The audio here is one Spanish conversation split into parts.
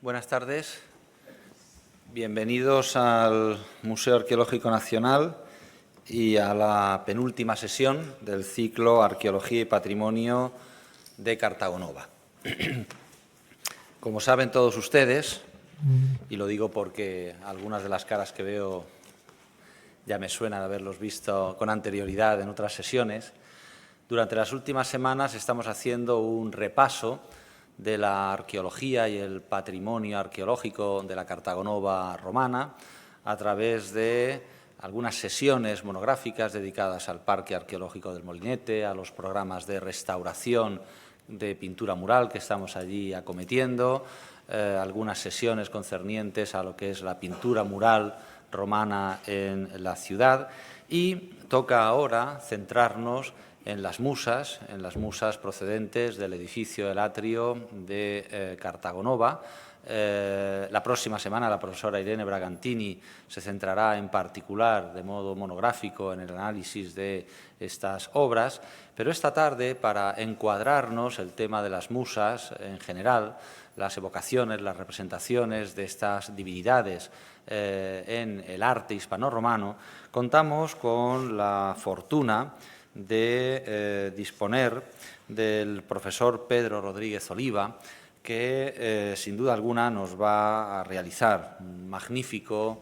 Buenas tardes. Bienvenidos al Museo Arqueológico Nacional y a la penúltima sesión del ciclo Arqueología y Patrimonio de Cartagonova. Como saben todos ustedes, y lo digo porque algunas de las caras que veo ya me suenan haberlos visto con anterioridad en otras sesiones, durante las últimas semanas estamos haciendo un repaso de la arqueología y el patrimonio arqueológico de la Cartagonova romana a través de algunas sesiones monográficas dedicadas al Parque Arqueológico del Molinete, a los programas de restauración de pintura mural que estamos allí acometiendo, algunas sesiones concernientes a lo que es la pintura mural romana en la ciudad y toca ahora centrarnos en las musas procedentes del edificio del atrio de Cartagonova. La próxima semana la profesora Irene Bragantini se centrará en particular de modo monográfico en el análisis de estas obras, pero esta tarde, para encuadrarnos el tema de las musas en general, las evocaciones, las representaciones de estas divinidades en el arte hispano-romano, contamos con la fortuna de disponer del profesor Pedro Rodríguez Oliva, que sin duda alguna nos va a realizar un magnífico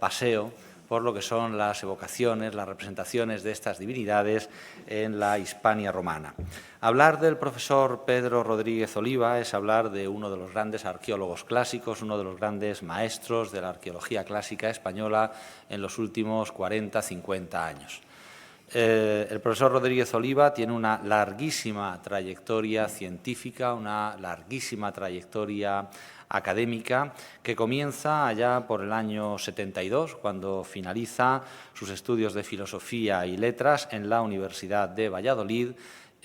paseo por lo que son las evocaciones, las representaciones de estas divinidades en la Hispania romana. Hablar del profesor Pedro Rodríguez Oliva es hablar de uno de los grandes arqueólogos clásicos, uno de los grandes maestros de la arqueología clásica española en los últimos 40-50 años. El profesor Rodríguez Oliva tiene una larguísima trayectoria científica, una larguísima trayectoria académica que comienza allá por el año 72, cuando finaliza sus estudios de Filosofía y Letras en la Universidad de Valladolid,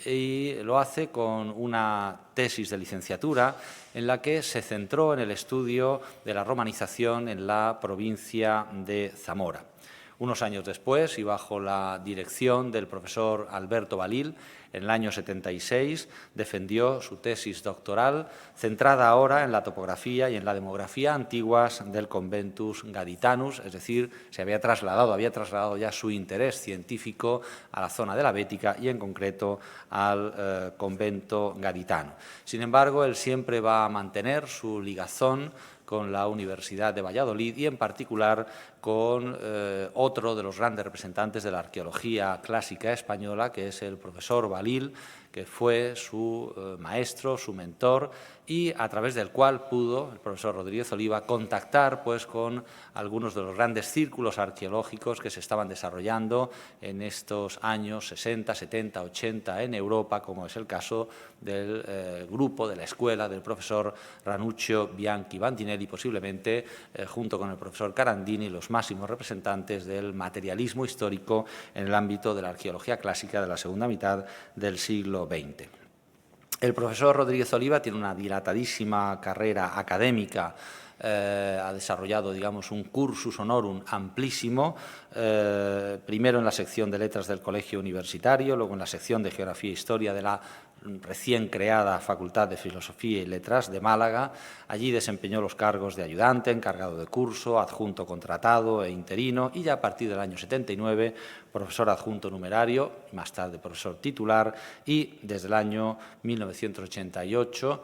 y lo hace con una tesis de licenciatura en la que se centró en el estudio de la romanización en la provincia de Zamora. Unos años después, y bajo la dirección del profesor Alberto Balil, en el año 76 defendió su tesis doctoral, centrada ahora en la topografía y en la demografía antiguas del Conventus Gaditanus, es decir, había trasladado ya su interés científico a la zona de la Bética y en concreto al convento gaditano. Sin embargo, él siempre va a mantener su ligazón con la Universidad de Valladolid y, en particular, con otro de los grandes representantes de la arqueología clásica española, que es el profesor Balil, que fue su maestro, su mentor, y a través del cual pudo el profesor Rodríguez Oliva contactar con algunos de los grandes círculos arqueológicos que se estaban desarrollando en estos años 60, 70, 80 en Europa, como es el caso del grupo, de la escuela del profesor Ranuccio Bianchi Bandinelli, posiblemente junto con el profesor Carandini, los máximos representantes del materialismo histórico en el ámbito de la arqueología clásica de la segunda mitad del siglo XX. El profesor Rodríguez Oliva tiene una dilatadísima carrera académica, ha desarrollado, digamos, un cursus honorum amplísimo, primero en la sección de Letras del Colegio Universitario, luego en la sección de Geografía e Historia de la recién creada Facultad de Filosofía y Letras de Málaga. Allí desempeñó los cargos de ayudante, encargado de curso, adjunto contratado e interino, y ya a partir del año 79, profesor adjunto numerario, y más tarde profesor titular, y desde el año 1988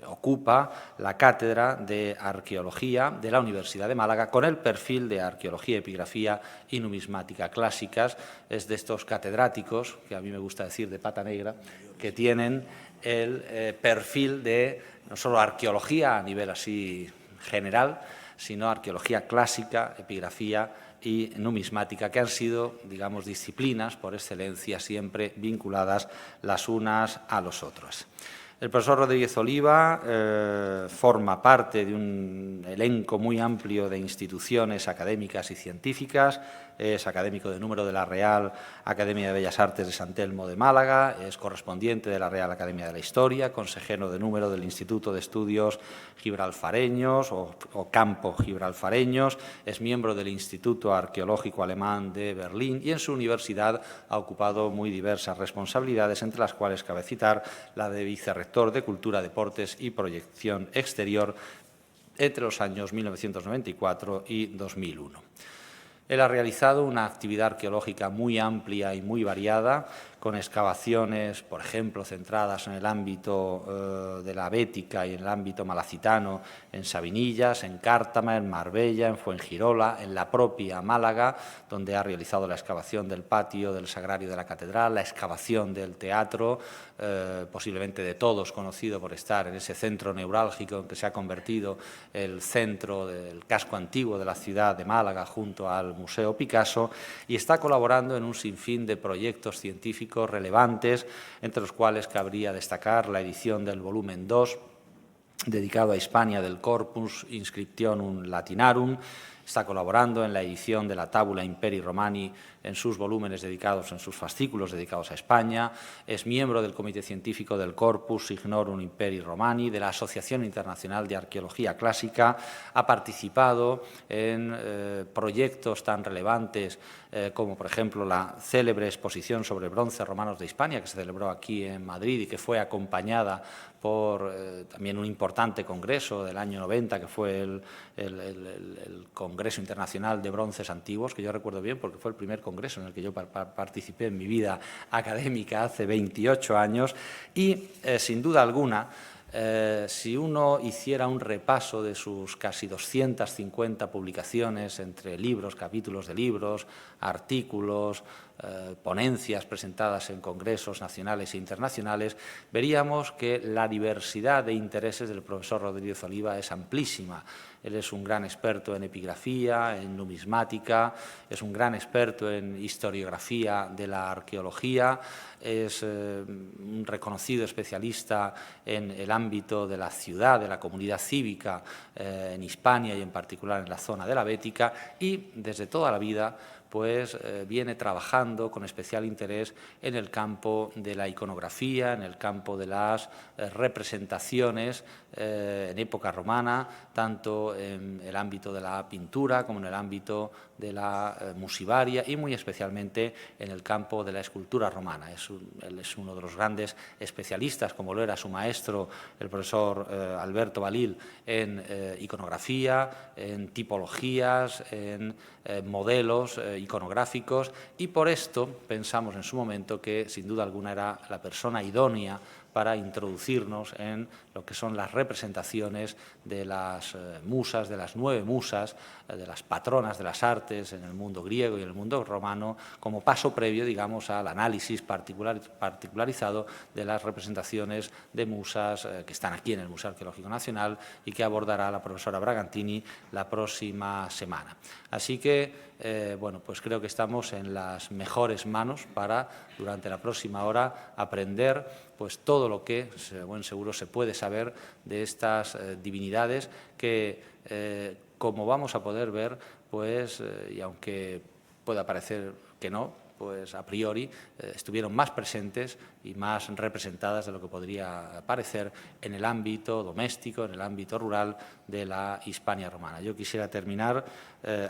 ocupa la cátedra de Arqueología de la Universidad de Málaga con el perfil de Arqueología, Epigrafía y Numismática clásicas. Es de estos catedráticos, que a mí me gusta decir de pata negra, que tienen el perfil de no solo arqueología a nivel así general, sino arqueología clásica, epigrafía y numismática, que han sido, digamos, disciplinas por excelencia siempre vinculadas las unas a los otros. El profesor Rodríguez Oliva forma parte de un elenco muy amplio de instituciones académicas y científicas. Es académico de número de la Real Academia de Bellas Artes de San Telmo de Málaga, es correspondiente de la Real Academia de la Historia, consejero de número del Instituto de Estudios Gibralfareños o Campo Gibralfareños, es miembro del Instituto Arqueológico Alemán de Berlín y en su universidad ha ocupado muy diversas responsabilidades, entre las cuales cabe citar la de vicerrector rector de Cultura, Deportes y Proyección Exterior entre los años 1994 y 2001. Él ha realizado una actividad arqueológica muy amplia y muy variada, con excavaciones, por ejemplo, centradas en el ámbito de la Bética y en el ámbito malacitano, en Sabinillas, en Cártama, en Marbella, en Fuengirola, en la propia Málaga, donde ha realizado la excavación del patio del Sagrario de la Catedral, la excavación del teatro, posiblemente de todos conocido por estar en ese centro neurálgico en que se ha convertido el centro del casco antiguo de la ciudad de Málaga junto al Museo Picasso, y está colaborando en un sinfín de proyectos científicos relevantes, entre los cuales cabría destacar la edición del volumen 2, dedicado a Hispania del Corpus Inscriptionum Latinarum. Está colaborando en la edición de la Tabula Imperii Romani en sus volúmenes dedicados, en sus fascículos dedicados a España. Es miembro del Comité Científico del Corpus Signorum Imperii Romani, de la Asociación Internacional de Arqueología Clásica. Ha participado en proyectos tan relevantes como, por ejemplo, la célebre exposición sobre bronces romanos de Hispania, que se celebró aquí en Madrid y que fue acompañada por también un importante congreso del año 90, que fue el Congreso Internacional de Bronces Antiguos, que yo recuerdo bien porque fue el primer congreso en el que yo participé en mi vida académica hace 28 años. Y, sin duda alguna, si uno hiciera un repaso de sus casi 250 publicaciones entre libros, capítulos de libros, artículos, ponencias presentadas en congresos nacionales e internacionales, veríamos que la diversidad de intereses del profesor Rodríguez Oliva es amplísima. Él es un gran experto en epigrafía, en numismática, es un gran experto en historiografía de la arqueología, es un reconocido especialista en el ámbito de la ciudad, de la comunidad cívica en Hispania y en particular en la zona de la Bética, y desde toda la vida pues viene trabajando con especial interés en el campo de la iconografía, en el campo de las representaciones en época romana, tanto en el ámbito de la pintura como en el ámbito de la musivaria y muy especialmente en el campo de la escultura romana. Él es uno de los grandes especialistas, como lo era su maestro, el profesor Alberto Balil, en iconografía, en tipologías, en modelos iconográficos, y por esto pensamos en su momento que sin duda alguna era la persona idónea para introducirnos en lo que son las representaciones de las musas, de las 9 musas, de las patronas de las artes en el mundo griego y en el mundo romano, como paso previo, digamos, al análisis particularizado de las representaciones de musas que están aquí en el Museo Arqueológico Nacional y que abordará la profesora Bragantini la próxima semana. Así que, bueno, pues creo que estamos en las mejores manos para, durante la próxima hora, aprender pues todo lo que, buen seguro, se puede saber de estas divinidades que, como vamos a poder ver, pues, y aunque pueda parecer que no, pues a priori estuvieron más presentes y más representadas de lo que podría parecer en el ámbito doméstico, en el ámbito rural de la Hispania romana. Yo quisiera terminar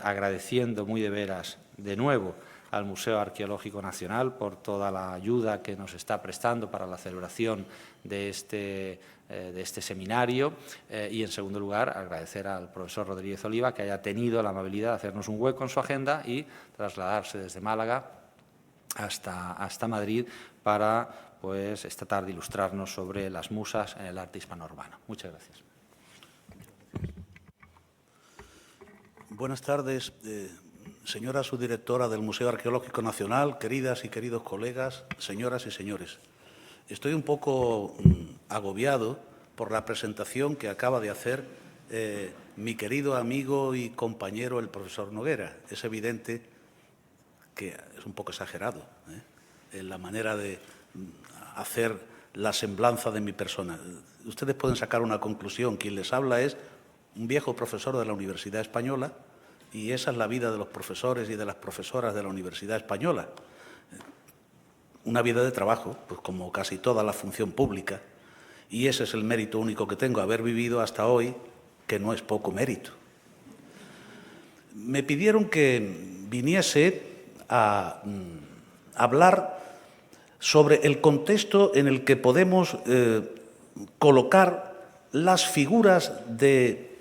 agradeciendo muy de veras de nuevo al Museo Arqueológico Nacional por toda la ayuda que nos está prestando para la celebración de este seminario y, en segundo lugar, agradecer al profesor Rodríguez Oliva que haya tenido la amabilidad de hacernos un hueco en su agenda y trasladarse desde Málaga hasta Madrid para, pues, esta tarde ilustrarnos sobre las musas en el arte hispano-romano. Muchas gracias. Buenas tardes, señora subdirectora del Museo Arqueológico Nacional, queridas y queridos colegas, señoras y señores. Estoy un poco agobiado por la presentación que acaba de hacer mi querido amigo y compañero, el profesor Noguera. Es evidente que es un poco exagerado en la manera de hacer la semblanza de mi persona. Ustedes pueden sacar una conclusión. Quien les habla es un viejo profesor de la Universidad Española, y esa es la vida de los profesores y de las profesoras de la Universidad Española. Una vida de trabajo, pues como casi toda la función pública, y ese es el mérito único que tengo, haber vivido hasta hoy, que no es poco mérito. Me pidieron que viniese a hablar sobre el contexto en el que podemos colocar las figuras de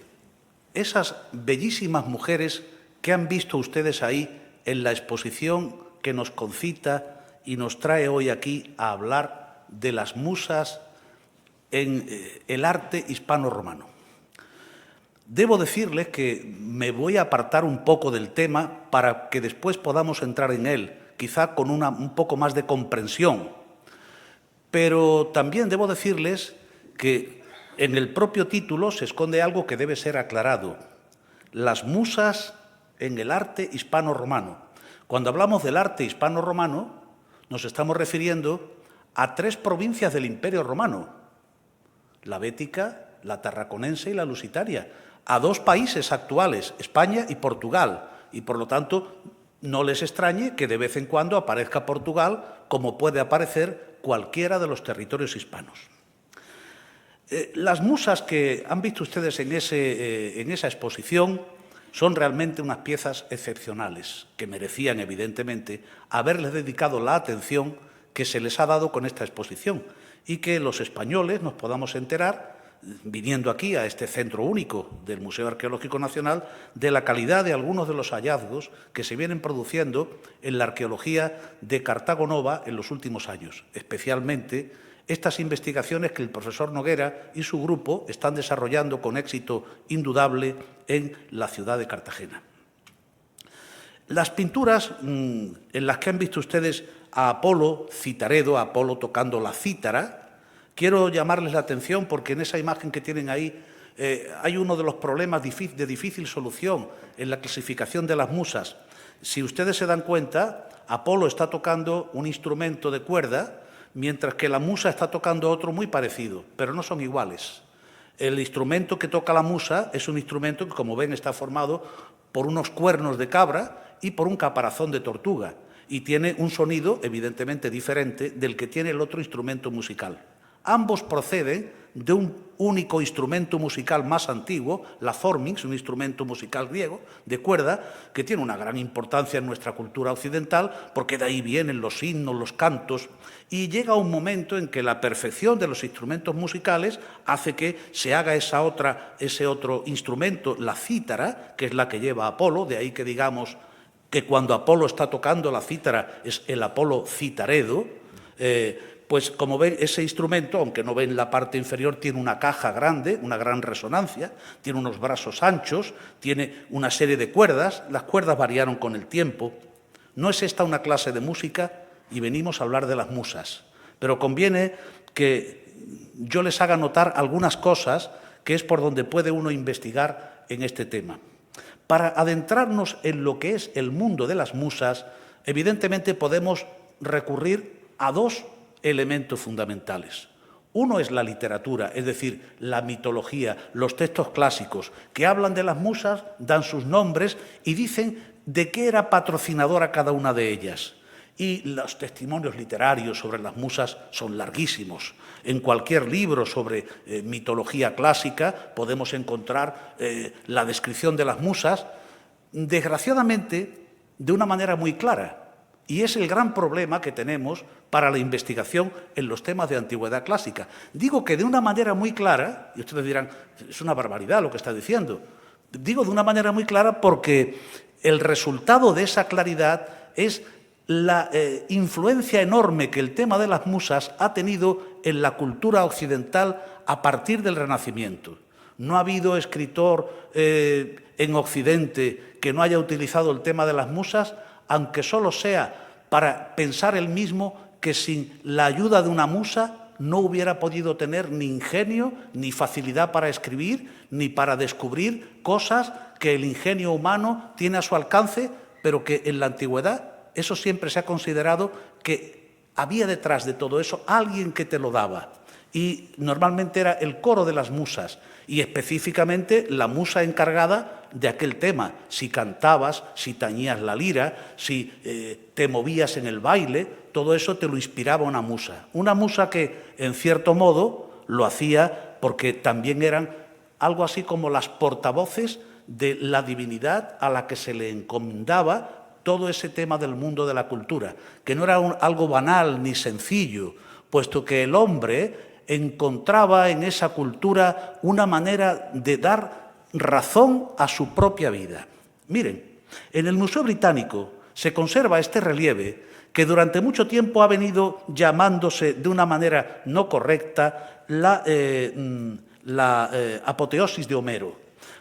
esas bellísimas mujeres que han visto ustedes ahí en la exposición que nos concita y nos trae hoy aquí a hablar de las musas en el arte hispano-romano. Debo decirles que me voy a apartar un poco del tema para que después podamos entrar en él, quizá con un poco más de comprensión. Pero también debo decirles que en el propio título se esconde algo que debe ser aclarado. Las musas en el arte hispano-romano. Cuando hablamos del arte hispano-romano, nos estamos refiriendo a 3 provincias del Imperio Romano: la bética, la tarraconense y la lusitaria, a 2 países actuales, España y Portugal, y por lo tanto no les extrañe que de vez en cuando aparezca Portugal, como puede aparecer cualquiera de los territorios hispanos. Las musas que han visto ustedes en esa exposición son realmente unas piezas excepcionales que merecían, evidentemente, haberles dedicado la atención que se les ha dado con esta exposición y que los españoles nos podamos enterar, viniendo aquí a este centro único del Museo Arqueológico Nacional, de la calidad de algunos de los hallazgos que se vienen produciendo en la arqueología de Cartago Nova en los últimos años, especialmente estas investigaciones que el profesor Noguera y su grupo están desarrollando con éxito indudable en la ciudad de Cartagena. Las pinturas en las que han visto ustedes a Apolo Citaredo, a Apolo tocando la cítara, quiero llamarles la atención porque en esa imagen que tienen ahí hay uno de los problemas de difícil solución en la clasificación de las musas. Si ustedes se dan cuenta, Apolo está tocando un instrumento de cuerda, mientras que la musa está tocando otro muy parecido, pero no son iguales. El instrumento que toca la musa es un instrumento que, como ven, está formado por unos cuernos de cabra y por un caparazón de tortuga, y tiene un sonido evidentemente diferente del que tiene el otro instrumento musical. Ambos proceden de un único instrumento musical más antiguo, la forminx, un instrumento musical griego de cuerda que tiene una gran importancia en nuestra cultura occidental porque de ahí vienen los himnos, los cantos, y llega un momento en que la perfección de los instrumentos musicales hace que se haga ese otro instrumento, la cítara, que es la que lleva Apolo, de ahí que digamos que cuando Apolo está tocando la cítara es el Apolo Citaredo. Pues como ven, ese instrumento, aunque no ven la parte inferior, tiene una caja grande, una gran resonancia, tiene unos brazos anchos, tiene una serie de cuerdas, las cuerdas variaron con el tiempo. No es esta una clase de música y venimos a hablar de las musas, pero conviene que yo les haga notar algunas cosas que es por donde puede uno investigar en este tema. Para adentrarnos en lo que es el mundo de las musas, evidentemente podemos recurrir a 2 elementos fundamentales. Uno es la literatura, es decir, la mitología, los textos clásicos, que hablan de las musas, dan sus nombres y dicen de qué era patrocinadora cada una de ellas. Y los testimonios literarios sobre las musas son larguísimos. En cualquier libro sobre mitología clásica podemos encontrar la descripción de las musas, desgraciadamente, de una manera muy clara. Y es el gran problema que tenemos para la investigación en los temas de antigüedad clásica. Digo que de una manera muy clara, y ustedes dirán, es una barbaridad lo que está diciendo. Digo de una manera muy clara porque el resultado de esa claridad es la influencia enorme que el tema de las musas ha tenido en la cultura occidental a partir del Renacimiento. No ha habido escritor en Occidente que no haya utilizado el tema de las musas, aunque solo sea para pensar él mismo que sin la ayuda de una musa no hubiera podido tener ni ingenio, ni facilidad para escribir, ni para descubrir cosas que el ingenio humano tiene a su alcance, pero que en la antigüedad eso siempre se ha considerado que había detrás de todo eso alguien que te lo daba. Y normalmente era el coro de las musas, y específicamente la musa encargada de aquel tema. Si cantabas, si tañías la lira, si te movías en el baile, todo eso te lo inspiraba una musa. Una musa que, en cierto modo, lo hacía porque también eran algo así como las portavoces de la divinidad a la que se le encomendaba todo ese tema del mundo de la cultura, que no era algo banal ni sencillo, puesto que el hombre encontraba en esa cultura una manera de dar razón a su propia vida. Miren, en el Museo Británico se conserva este relieve que durante mucho tiempo ha venido llamándose de una manera no correcta la apoteosis de Homero.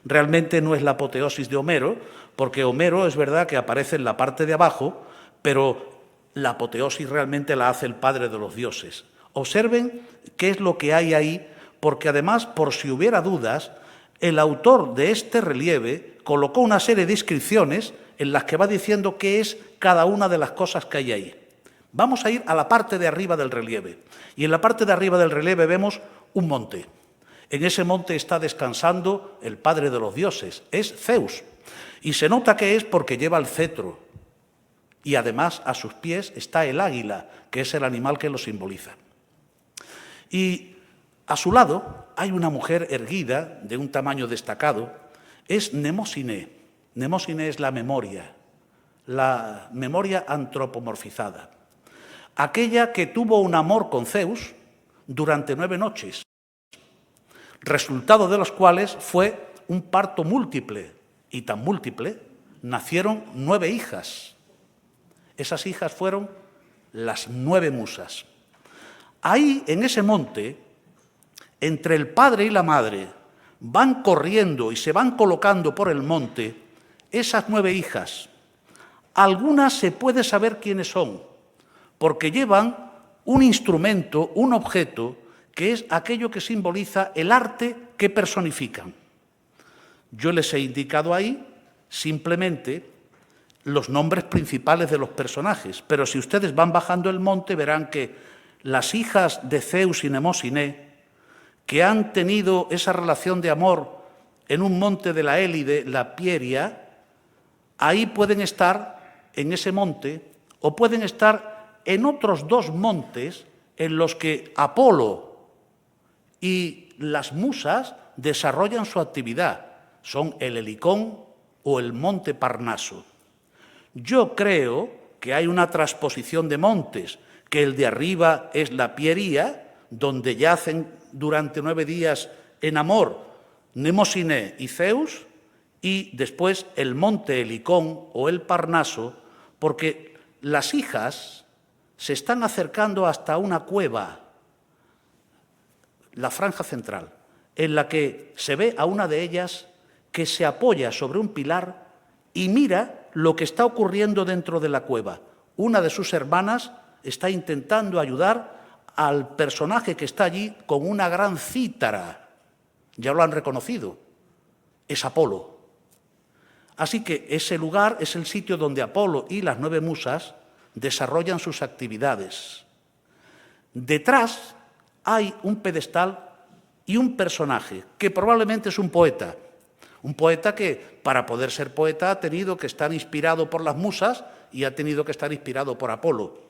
Realmente no es la apoteosis de Homero, porque Homero es verdad que aparece en la parte de abajo, pero la apoteosis realmente la hace el padre de los dioses. Observen qué es lo que hay ahí, porque además, por si hubiera dudas, el autor de este relieve colocó una serie de inscripciones en las que va diciendo qué es cada una de las cosas que hay ahí. Vamos a ir a la parte de arriba del relieve. Y en la parte de arriba del relieve vemos un monte. En ese monte está descansando el padre de los dioses, es Zeus. Y se nota que es porque lleva el cetro. Y además a sus pies está el águila, que es el animal que lo simboliza. Y a su lado hay una mujer erguida, de un tamaño destacado, es Mnemósine. Mnemósine es la memoria antropomorfizada. Aquella que tuvo un amor con Zeus durante 9 noches, resultado de los cuales fue un parto múltiple, y tan múltiple, nacieron 9 hijas. Esas hijas fueron las 9 musas. Ahí, en ese monte, entre el padre y la madre, van corriendo y se van colocando por el monte esas 9 hijas. Algunas se puede saber quiénes son, porque llevan un instrumento, un objeto, que es aquello que simboliza el arte que personifican. Yo les he indicado ahí simplemente los nombres principales de los personajes, pero si ustedes van bajando el monte verán que las hijas de Zeus y Mnemósine, que han tenido esa relación de amor en un monte de la Élide, la Pieria, ahí pueden estar en ese monte o pueden estar en otros 2 montes en los que Apolo y las musas desarrollan su actividad. Son el Helicón o el monte Parnaso. Yo creo que hay una transposición de montes, que el de arriba es la Pieria, donde yacen durante 9 días en amor Mnemósine y Zeus, y después el monte Helicón o el Parnaso, porque las hijas se están acercando hasta una cueva, la franja central, en la que se ve a una de ellas que se apoya sobre un pilar y mira lo que está ocurriendo dentro de la cueva. Una de sus hermanas está intentando ayudar al personaje que está allí con una gran cítara. Ya lo han reconocido, es Apolo. Así que ese lugar es el sitio donde Apolo y las 9 musas desarrollan sus actividades. Detrás hay un pedestal y un personaje que probablemente es un poeta que para poder ser poeta ha tenido que estar inspirado por las musas y ha tenido que estar inspirado por Apolo.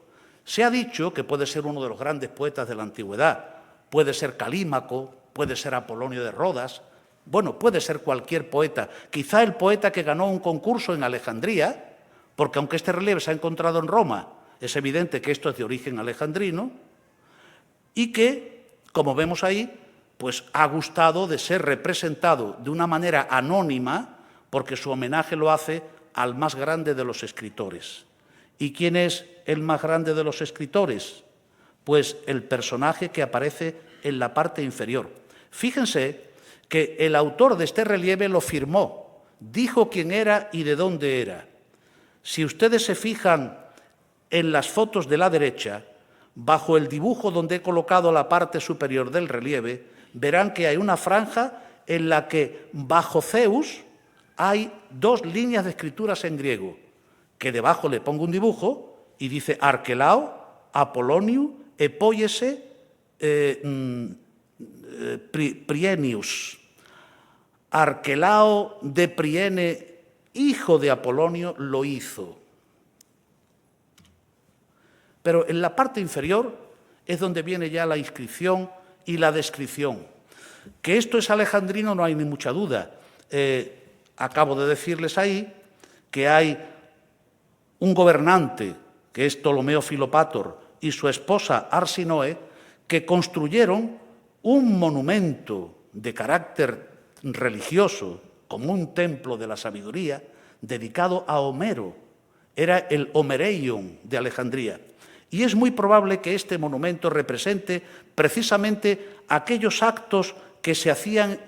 Se ha dicho que puede ser uno de los grandes poetas de la antigüedad, puede ser Calímaco, puede ser Apolonio de Rodas, bueno, puede ser cualquier poeta, quizá el poeta que ganó un concurso en Alejandría, porque aunque este relieve se ha encontrado en Roma, es evidente que esto es de origen alejandrino, y que, como vemos ahí, pues ha gustado de ser representado de una manera anónima, porque su homenaje lo hace al más grande de los escritores. ¿Y quién es el más grande de los escritores? Pues el personaje que aparece en la parte inferior. Fíjense que el autor de este relieve lo firmó, dijo quién era y de dónde era. Si ustedes se fijan en las fotos de la derecha, bajo el dibujo donde he colocado la parte superior del relieve, verán que hay una franja en la que bajo Zeus hay 2 líneas de escrituras en griego, que debajo le pongo un dibujo y dice Arquelao, Apolonio, Epoiese, Prienius. Arquelao de Priene, hijo de Apolonio, lo hizo. Pero en la parte inferior es donde viene ya la inscripción y la descripción. Que esto es alejandrino no hay ni mucha duda. Acabo de decirles ahí que hay un gobernante, que es Ptolomeo Filopator, y su esposa Arsinoe, que construyeron un monumento de carácter religioso, como un templo de la sabiduría, dedicado a Homero. Era el Homereion de Alejandría. Y es muy probable que este monumento represente precisamente aquellos actos que se hacían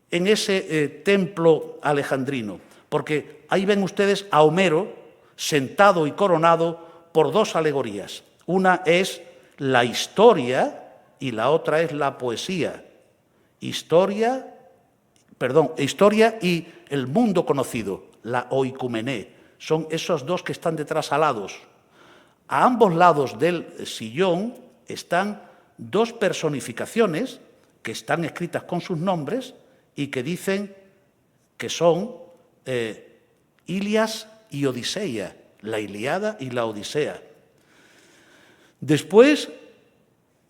en ese templo alejandrino. Porque ahí ven ustedes a Homero sentado y coronado por dos alegorías. Una es la historia y la otra es la poesía. Historia y el mundo conocido, la oikumené. Son esos dos que están detrás alados. A ambos lados del sillón están dos personificaciones que están escritas con sus nombres y que dicen que son Ilias y Odiseia, la Ilíada y la Odisea. Después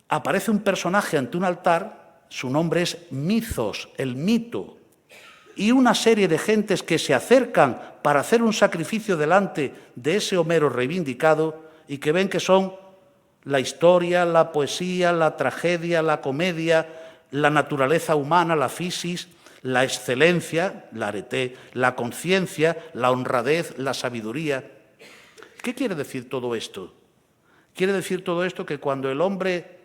aparece un personaje ante un altar, su nombre es Mithos, el mito, y una serie de gentes que se acercan para hacer un sacrificio delante de ese Homero reivindicado y que ven que son la historia, la poesía, la tragedia, la comedia, la naturaleza humana, la physis, la excelencia, la arete, la conciencia, la honradez, la sabiduría. ¿Qué quiere decir todo esto? Quiere decir todo esto que cuando el hombre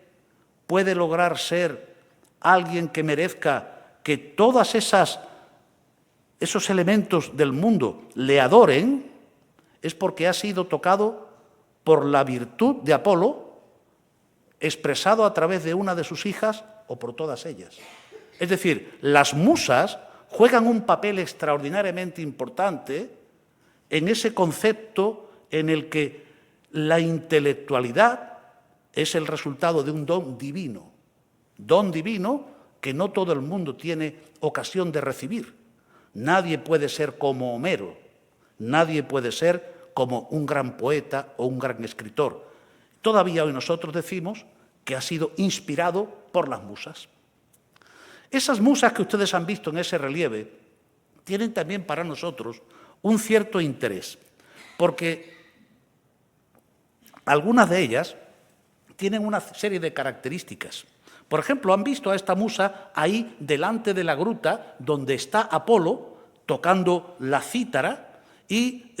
puede lograr ser alguien que merezca que todos esos elementos del mundo le adoren, es porque ha sido tocado por la virtud de Apolo, expresado a través de una de sus hijas o por todas ellas. Es decir, las musas juegan un papel extraordinariamente importante en ese concepto en el que la intelectualidad es el resultado de un don divino que no todo el mundo tiene ocasión de recibir. Nadie puede ser como Homero, nadie puede ser como un gran poeta o un gran escritor. Todavía hoy nosotros decimos que ha sido inspirado por las musas. Esas musas que ustedes han visto en ese relieve tienen también para nosotros un cierto interés, porque algunas de ellas tienen una serie de características. Por ejemplo, han visto a esta musa ahí delante de la gruta donde está Apolo tocando la cítara y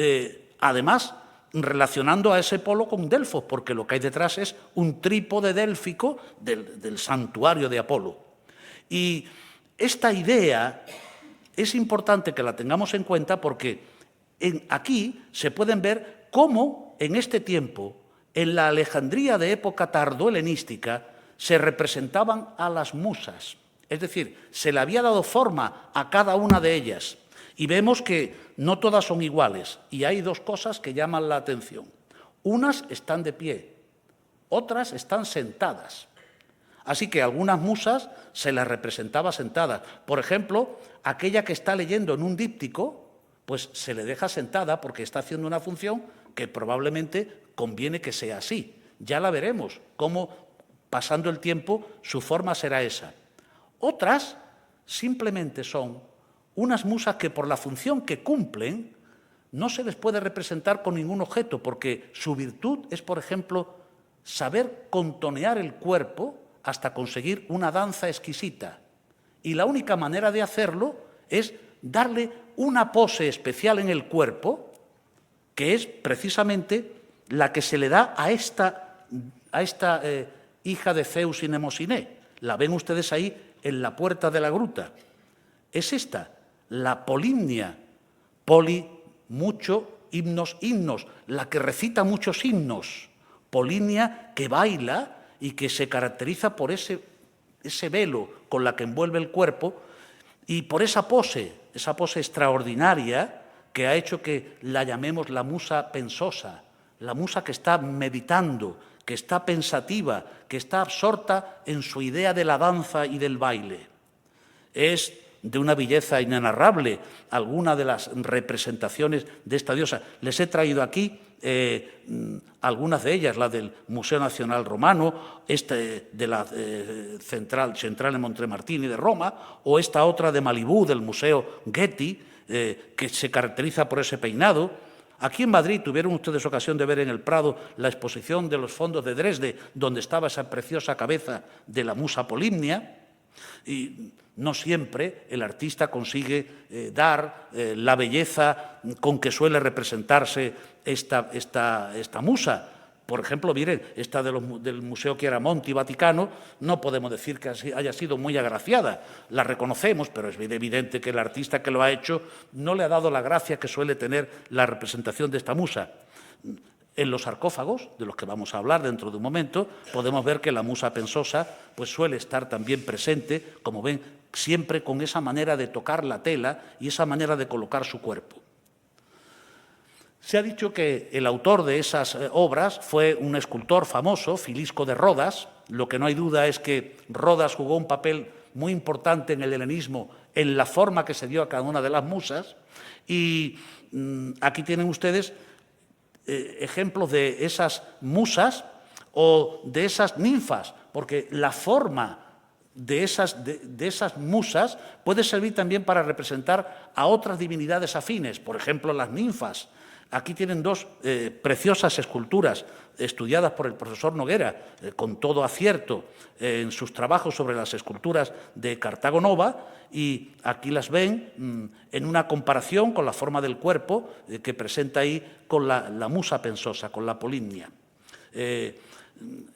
además relacionando a ese polo con Delfos, porque lo que hay detrás es un trípode délfico del santuario de Apolo. Y esta idea es importante que la tengamos en cuenta porque aquí se pueden ver cómo en este tiempo, en la Alejandría de época tardohelenística, se representaban a las musas. Es decir, se le había dado forma a cada una de ellas. Y vemos que no todas son iguales. Y hay dos cosas que llaman la atención. Unas están de pie, otras están sentadas. Así que algunas musas se las representaba sentadas. Por ejemplo, aquella que está leyendo en un díptico, pues se le deja sentada porque está haciendo una función que probablemente conviene que sea así. Ya la veremos, cómo pasando el tiempo su forma será esa. Otras simplemente son unas musas que por la función que cumplen no se les puede representar con ningún objeto, porque su virtud es, por ejemplo, saber contonear el cuerpo hasta conseguir una danza exquisita. Y la única manera de hacerlo es darle una pose especial en el cuerpo, que es precisamente la que se le da a esta hija de Zeus y Nemosiné. La ven ustedes ahí en la puerta de la gruta. Es esta, la Polimnia, poli, mucho, himnos, la que recita muchos himnos. Polimnia que baila y que se caracteriza por ese velo con la que envuelve el cuerpo y por esa pose extraordinaria que ha hecho que la llamemos la musa pensosa, la musa que está meditando, que está pensativa, que está absorta en su idea de la danza y del baile. Es de una belleza inenarrable alguna de las representaciones de esta diosa. Les he traído aquí algunas de ellas, la del Museo Nacional Romano, de la central en Montremartini de Roma, o esta otra de Malibú, del Museo Getty, que se caracteriza por ese peinado. Aquí en Madrid tuvieron ustedes ocasión de ver en el Prado la exposición de los fondos de Dresde, donde estaba esa preciosa cabeza de la musa Polimnia, y no siempre el artista consigue dar la belleza con que suele representarse esta musa. Por ejemplo, miren, esta del Museo Chiaramonti Vaticano, no podemos decir que haya sido muy agraciada. La reconocemos, pero es evidente que el artista que lo ha hecho no le ha dado la gracia que suele tener la representación de esta musa. En los sarcófagos, de los que vamos a hablar dentro de un momento, podemos ver que la musa pensosa pues, suele estar también presente, como ven, siempre con esa manera de tocar la tela y esa manera de colocar su cuerpo. Se ha dicho que el autor de esas obras fue un escultor famoso, Filisco de Rodas. Lo que no hay duda es que Rodas jugó un papel muy importante en el helenismo, en la forma que se dio a cada una de las musas. Y aquí tienen ustedes ejemplos de esas musas o de esas ninfas, porque la forma de esas musas puede servir también para representar a otras divinidades afines, por ejemplo, las ninfas. Aquí tienen dos preciosas esculturas estudiadas por el profesor Noguera, con todo acierto en sus trabajos sobre las esculturas de Cartago Nova, y aquí las ven en una comparación con la forma del cuerpo que presenta ahí con la musa pensosa, con la Polimnia.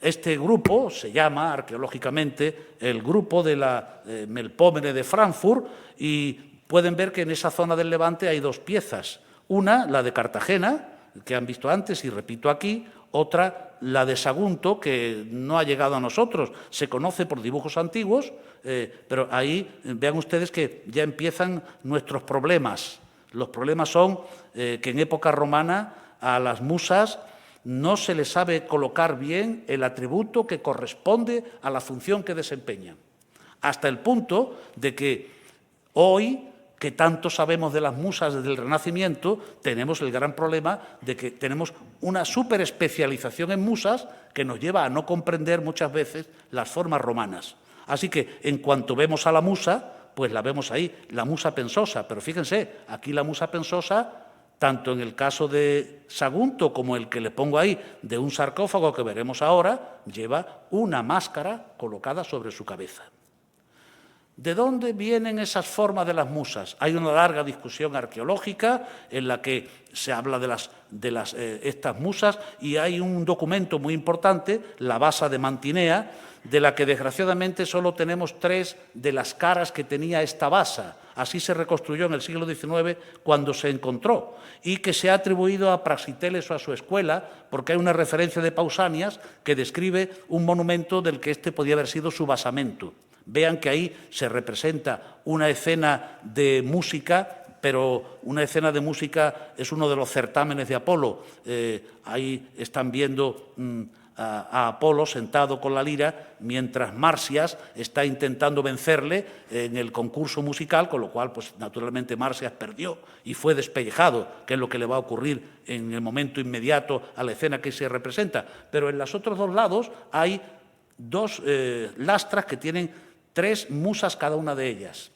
Este grupo se llama arqueológicamente el grupo de la Melpómene de Frankfurt, y pueden ver que en esa zona del Levante hay dos piezas. Una, la de Cartagena, que han visto antes y repito aquí, otra, la de Sagunto, que no ha llegado a nosotros, se conoce por dibujos antiguos, pero ahí vean ustedes que ya empiezan nuestros problemas. Los problemas son que en época romana a las musas no se les sabe colocar bien el atributo que corresponde a la función que desempeñan, hasta el punto de que hoy, que tanto sabemos de las musas desde el Renacimiento, tenemos el gran problema de que tenemos una superespecialización en musas que nos lleva a no comprender muchas veces las formas romanas. Así que, en cuanto vemos a la musa, pues la vemos ahí, la musa pensosa. Pero fíjense, aquí la musa pensosa, tanto en el caso de Sagunto como el que le pongo ahí, de un sarcófago que veremos ahora, lleva una máscara colocada sobre su cabeza. ¿De dónde vienen esas formas de las musas? Hay una larga discusión arqueológica en la que se habla de estas musas, y hay un documento muy importante, la Basa de Mantinea, de la que desgraciadamente solo tenemos 3 de las caras que tenía esta basa. Así se reconstruyó en el siglo XIX cuando se encontró, y que se ha atribuido a Praxiteles o a su escuela, porque hay una referencia de Pausanias que describe un monumento del que este podía haber sido su basamento. Vean que ahí se representa una escena de música, pero una escena de música es uno de los certámenes de Apolo. Ahí están viendo a Apolo sentado con la lira, mientras Marsias está intentando vencerle en el concurso musical, con lo cual, pues naturalmente, Marsias perdió y fue despellejado, que es lo que le va a ocurrir en el momento inmediato a la escena que se representa. Pero en los otros dos lados hay dos lastras que tienen 3 musas cada una de ellas.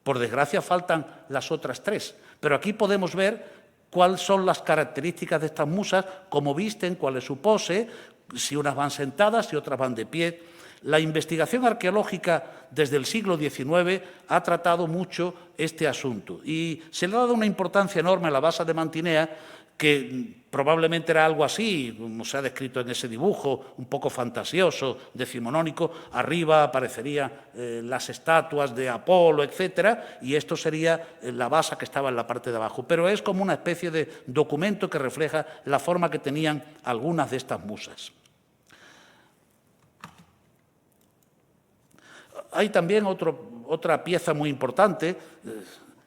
Por desgracia faltan las otras 3, pero aquí podemos ver cuáles son las características de estas musas, cómo visten, cuál es su pose, si unas van sentadas, si otras van de pie. La investigación arqueológica desde el siglo XIX ha tratado mucho este asunto y se le ha dado una importancia enorme a la Basa de Mantinea, que probablemente era algo así, como se ha descrito en ese dibujo, un poco fantasioso, decimonónico. Arriba aparecerían las estatuas de Apolo, etcétera, y esto sería la basa que estaba en la parte de abajo. Pero es como una especie de documento que refleja la forma que tenían algunas de estas musas. Hay también otra pieza muy importante,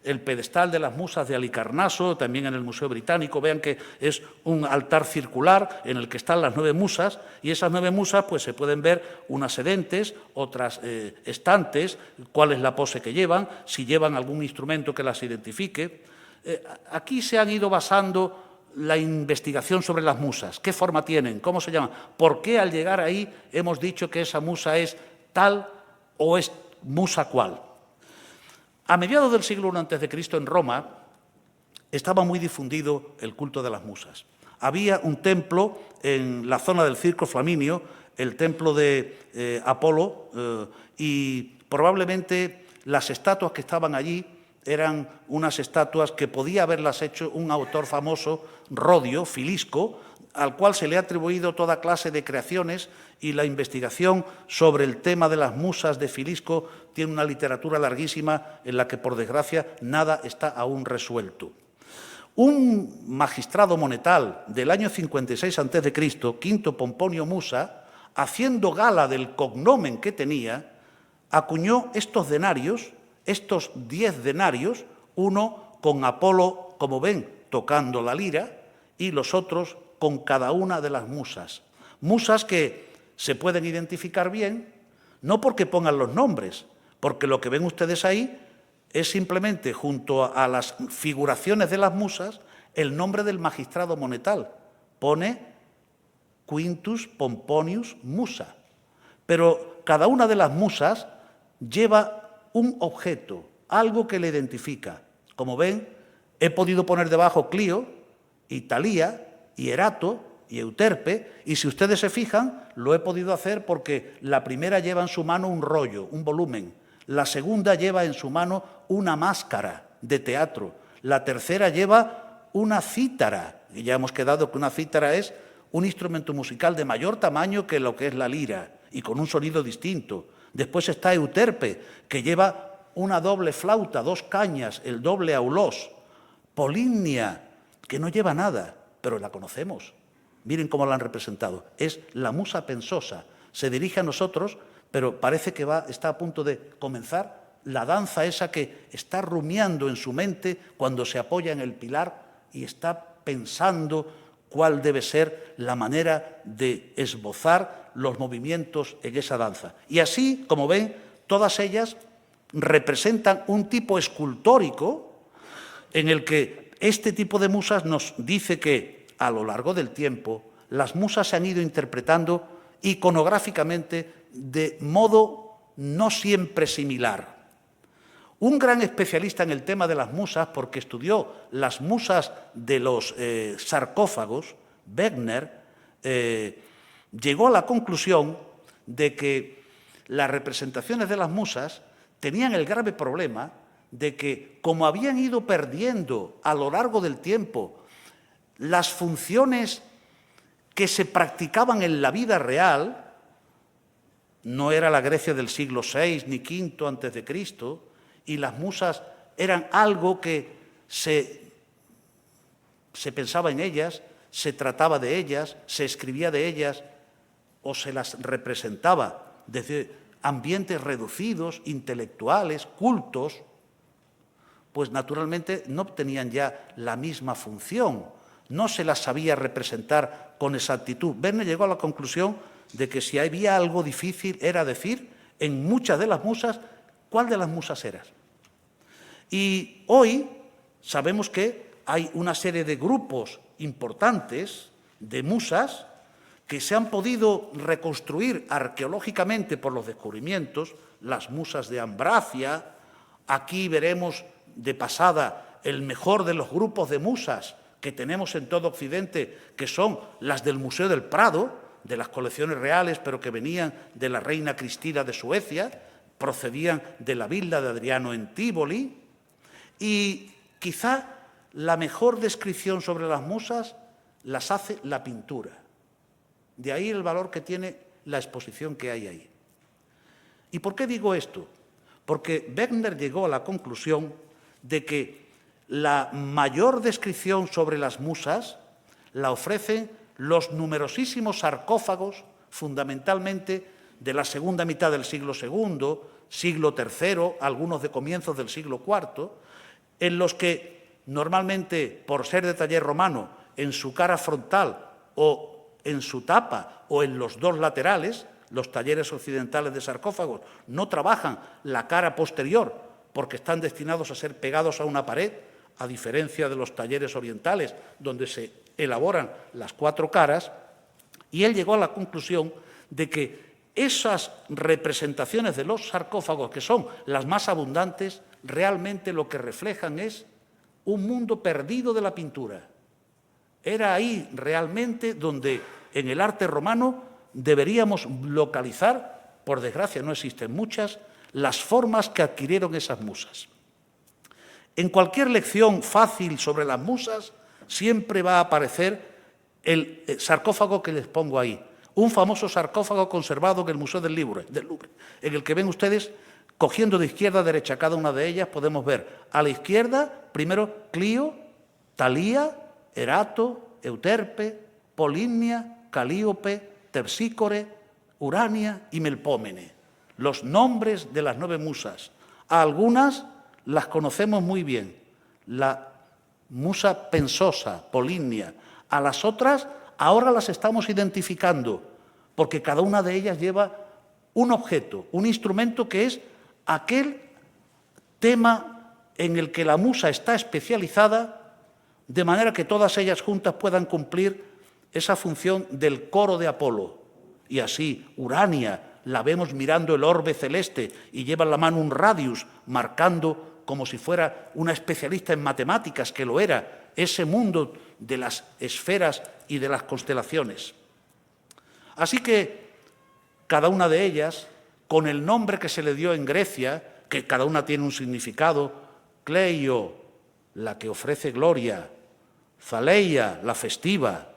el pedestal de las musas de Halicarnaso, también en el Museo Británico. Vean que es un altar circular en el que están las 9 musas, y esas 9 musas pues se pueden ver unas sedentes, otras estantes, cuál es la pose que llevan, si llevan algún instrumento que las identifique. Aquí se han ido basando la investigación sobre las musas. ¿Qué forma tienen? ¿Cómo se llaman? ¿Por qué al llegar ahí hemos dicho que esa musa es tal o es musa cual? A mediados del siglo I a.C., en Roma, estaba muy difundido el culto de las musas. Había un templo en la zona del Circo Flaminio, el templo de Apolo, y probablemente las estatuas que estaban allí eran unas estatuas que podía haberlas hecho un autor famoso, Rodio, Filisco, al cual se le ha atribuido toda clase de creaciones, y la investigación sobre el tema de las musas de Filisco tiene una literatura larguísima en la que, por desgracia, nada está aún resuelto. Un magistrado monetal del año 56 a.C., Quinto Pomponio Musa, haciendo gala del cognomen que tenía, acuñó estos denarios, estos 10 denarios, uno con Apolo, como ven, tocando la lira, y los otros con cada una de las musas. Musas que se pueden identificar bien, no porque pongan los nombres, porque lo que ven ustedes ahí es simplemente, junto a las figuraciones de las musas, el nombre del magistrado monetal. Pone Quintus Pomponius Musa. Pero cada una de las musas lleva un objeto, algo que le identifica. Como ven, he podido poner debajo Clio, y Talía, y Erato, y Euterpe, y si ustedes se fijan, lo he podido hacer porque la primera lleva en su mano un rollo, un volumen. La segunda lleva en su mano una máscara de teatro. La tercera lleva una cítara. Y ya hemos quedado que una cítara es un instrumento musical de mayor tamaño que lo que es la lira y con un sonido distinto. Después está Euterpe, que lleva una doble flauta, 2 cañas, el doble aulós. Polimnia, que no lleva nada, pero la conocemos. Miren cómo la han representado. Es la musa pensosa. Se dirige a nosotros, pero parece que está a punto de comenzar la danza esa que está rumiando en su mente cuando se apoya en el pilar y está pensando cuál debe ser la manera de esbozar los movimientos en esa danza. Y así, como ven, todas ellas representan un tipo escultórico en el que este tipo de musas nos dice que, a lo largo del tiempo, las musas se han ido interpretando iconográficamente de modo no siempre similar. Un gran especialista en el tema de las musas, porque estudió las musas de los sarcófagos, Wegener, llegó a la conclusión de que las representaciones de las musas tenían el grave problema de que, como habían ido perdiendo a lo largo del tiempo las funciones que se practicaban en la vida real, no era la Grecia del siglo VI ni V antes de Cristo, y las musas eran algo que se pensaba en ellas, se trataba de ellas, se escribía de ellas o se las representaba desde ambientes reducidos, intelectuales, cultos, pues naturalmente no tenían ya la misma función, no se las sabía representar con exactitud. Wegener llegó a la conclusión de que si había algo difícil era decir en muchas de las musas cuál de las musas eras. Y hoy sabemos que hay una serie de grupos importantes de musas que se han podido reconstruir arqueológicamente por los descubrimientos, las musas de Ambracia. Aquí veremos de pasada el mejor de los grupos de musas que tenemos en todo Occidente, que son las del Museo del Prado, de las colecciones reales, pero que venían de la reina Cristina de Suecia, procedían de la villa de Adriano en Tívoli, y quizá la mejor descripción sobre las musas las hace la pintura. De ahí el valor que tiene la exposición que hay ahí. ¿Y por qué digo esto? Porque Wegener llegó a la conclusión de que la mayor descripción sobre las musas la ofrecen los numerosísimos sarcófagos, fundamentalmente de la segunda mitad del siglo II, siglo III, algunos de comienzos del siglo IV, en los que normalmente, por ser de taller romano, en su cara frontal o en su tapa o en los dos laterales, los talleres occidentales de sarcófagos no trabajan la cara posterior porque están destinados a ser pegados a una pared, a diferencia de los talleres orientales, donde se elaboran las 4 caras, y él llegó a la conclusión de que esas representaciones de los sarcófagos, que son las más abundantes, realmente lo que reflejan es un mundo perdido de la pintura. Era ahí realmente donde en el arte romano deberíamos localizar, por desgracia no existen muchas, las formas que adquirieron esas musas. En cualquier lección fácil sobre las musas siempre va a aparecer el sarcófago que les pongo ahí, un famoso sarcófago conservado en el Museo del Louvre, en el que ven ustedes, cogiendo de izquierda a derecha cada una de ellas, podemos ver a la izquierda, primero Clio, Talía, Erato, Euterpe, Polimnia, Calíope, Terpsícore, Urania y Melpómene, los nombres de las 9 musas. A algunas las conocemos muy bien, la musa pensosa, Polimnia. A las otras ahora las estamos identificando, porque cada una de ellas lleva un objeto, un instrumento que es aquel tema en el que la musa está especializada, de manera que todas ellas juntas puedan cumplir esa función del coro de Apolo. Y así, Urania, la vemos mirando el orbe celeste y lleva en la mano un radius, marcando como si fuera una especialista en matemáticas, que lo era, ese mundo de las esferas y de las constelaciones. Así que cada una de ellas, con el nombre que se le dio en Grecia, que cada una tiene un significado, Cleio, la que ofrece gloria, Zaleia, la festiva,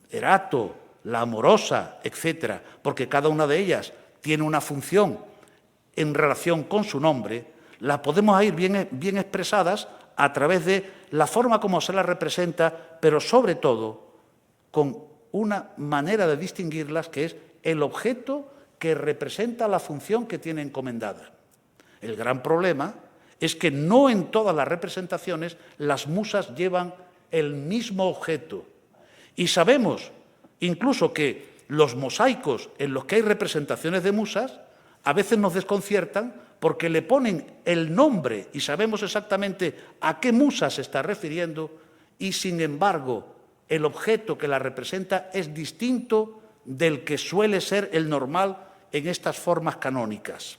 Erato, la amorosa, etcétera, porque cada una de ellas tiene una función en relación con su nombre, las podemos ir bien expresadas a través de la forma como se las representa, pero sobre todo con una manera de distinguirlas que es el objeto que representa la función que tiene encomendada. El gran problema es que no en todas las representaciones las musas llevan el mismo objeto. Y sabemos incluso que los mosaicos en los que hay representaciones de musas a veces nos desconciertan porque le ponen el nombre y sabemos exactamente a qué musa se está refiriendo y, sin embargo, el objeto que la representa es distinto del que suele ser el normal en estas formas canónicas.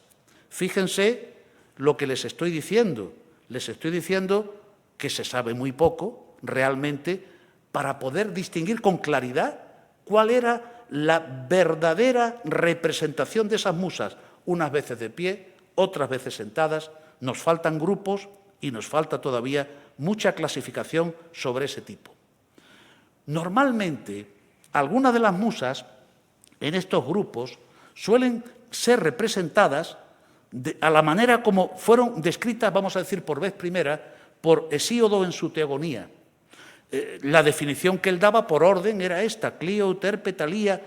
Fíjense lo que les estoy diciendo. Les estoy diciendo que se sabe muy poco, realmente, para poder distinguir con claridad cuál era la verdadera representación de esas musas, unas veces de pie, otras veces sentadas. Nos faltan grupos y nos falta todavía mucha clasificación sobre ese tipo. Normalmente, algunas de las musas en estos grupos suelen ser representadas a la manera como fueron descritas, vamos a decir, por vez primera, por Hesíodo en su Teogonía. La definición que él daba por orden era esta: Clio, Euterpe, Talía.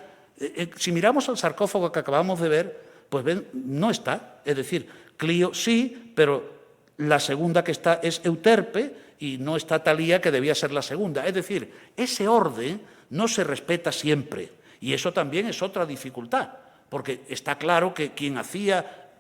Si miramos al sarcófago que acabamos de ver, pues ven, no está. Es decir, Clio sí, pero la segunda que está es Euterpe y no está Talía, que debía ser la segunda. Es decir, ese orden no se respeta siempre. Y eso también es otra dificultad, porque está claro que quien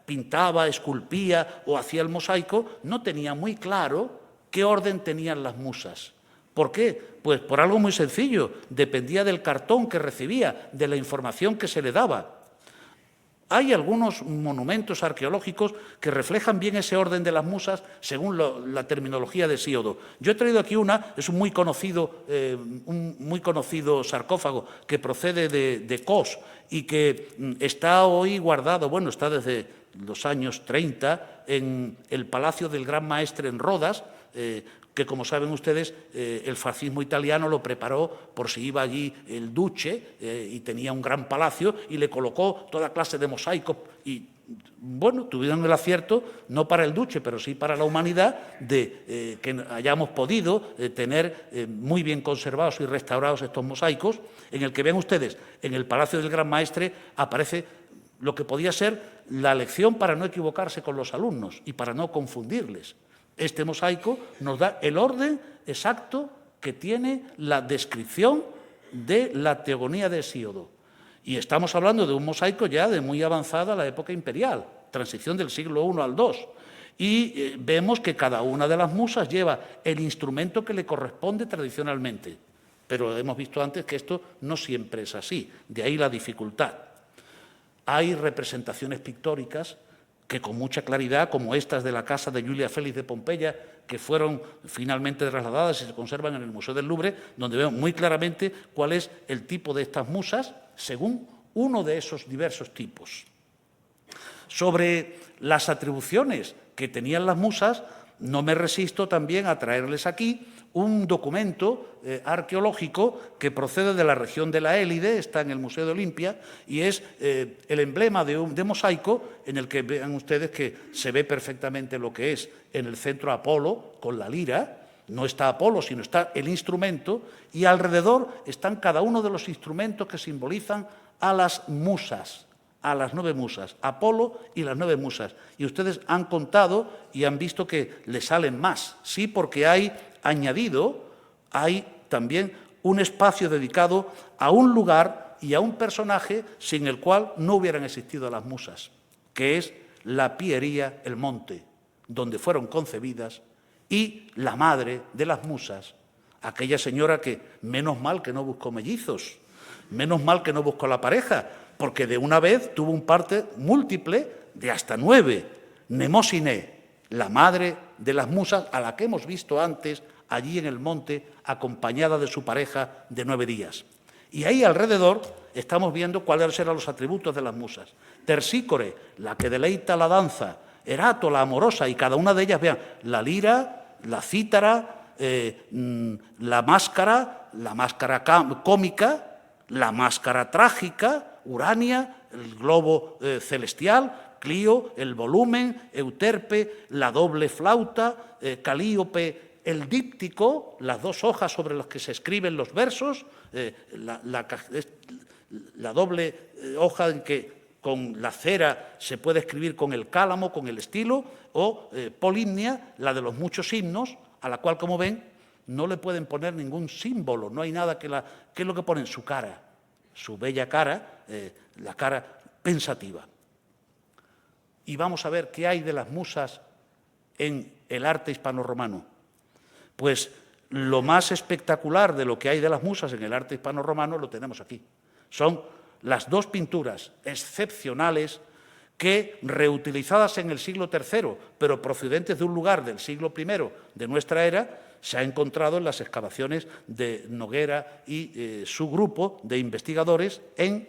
pintaba, esculpía o hacía el mosaico no tenía muy claro qué orden tenían las musas. ¿Por qué? Pues por algo muy sencillo, dependía del cartón que recibía, de la información que se le daba. Hay algunos monumentos arqueológicos que reflejan bien ese orden de las musas según la terminología de Hesíodo. Yo he traído aquí es un muy conocido sarcófago que procede de Kos y que está hoy guardado, bueno, está desde los años 30 en el Palacio del Gran Maestre en Rodas, que, como saben ustedes, el fascismo italiano lo preparó por si iba allí el duce y tenía un gran palacio y le colocó toda clase de mosaicos y, bueno, tuvieron el acierto, no para el duce, pero sí para la humanidad, de que hayamos podido tener muy bien conservados y restaurados estos mosaicos, en el que ven ustedes, en el Palacio del Gran Maestre aparece lo que podía ser la lección para no equivocarse con los alumnos y para no confundirles. Este mosaico nos da el orden exacto que tiene la descripción de la Teogonía de Hesíodo. Y estamos hablando de un mosaico ya de muy avanzada la época imperial, transición del siglo I al II. Y vemos que cada una de las musas lleva el instrumento que le corresponde tradicionalmente. Pero hemos visto antes que esto no siempre es así, de ahí la dificultad. Hay representaciones pictóricas que con mucha claridad, como estas de la casa de Julia Félix de Pompeya, que fueron finalmente trasladadas y se conservan en el Museo del Louvre, donde vemos muy claramente cuál es el tipo de estas musas según uno de esos diversos tipos. Sobre las atribuciones que tenían las musas, no me resisto también a traerles aquí un documento arqueológico que procede de la región de la Élide, está en el Museo de Olimpia, y es el emblema de mosaico en el que vean ustedes que se ve perfectamente lo que es en el centro Apolo con la lira. No está Apolo, sino está el instrumento, y alrededor están cada uno de los instrumentos que simbolizan a las musas, a las 9 musas, Apolo y las 9 musas. Y ustedes han contado y han visto que le salen más, sí, porque hay añadido, hay también un espacio dedicado a un lugar y a un personaje sin el cual no hubieran existido las musas, que es la Piería El Monte, donde fueron concebidas, y la madre de las musas, aquella señora que menos mal que no buscó mellizos, menos mal que no buscó la pareja, porque de una vez tuvo un parte múltiple de hasta 9, Mnemósine, la madre de las musas, a la que hemos visto antes allí en el monte, acompañada de su pareja de 9 días. Y ahí alrededor estamos viendo cuáles eran los atributos de las musas. Tersícore, la que deleita la danza, Erato, la amorosa, y cada una de ellas, vean, la lira, la cítara, la máscara cómica, la máscara trágica, Urania, el globo celestial, Clio, el volumen, Euterpe, la doble flauta, Calíope, el díptico, las 2 hojas sobre las que se escriben los versos, la doble hoja en que con la cera se puede escribir con el cálamo, con el estilo, o Polímnia, la de los muchos himnos, a la cual, como ven, no le pueden poner ningún símbolo, no hay nada que ¿qué es lo que ponen? Su cara, su bella cara, la cara pensativa. Y vamos a ver qué hay de las musas en el arte hispano-romano. Pues lo más espectacular de lo que hay de las musas en el arte hispano-romano lo tenemos aquí. Son las 2 pinturas excepcionales que, reutilizadas en el siglo III, pero procedentes de un lugar del siglo I de nuestra era, se ha encontrado en las excavaciones de Noguera y su grupo de investigadores en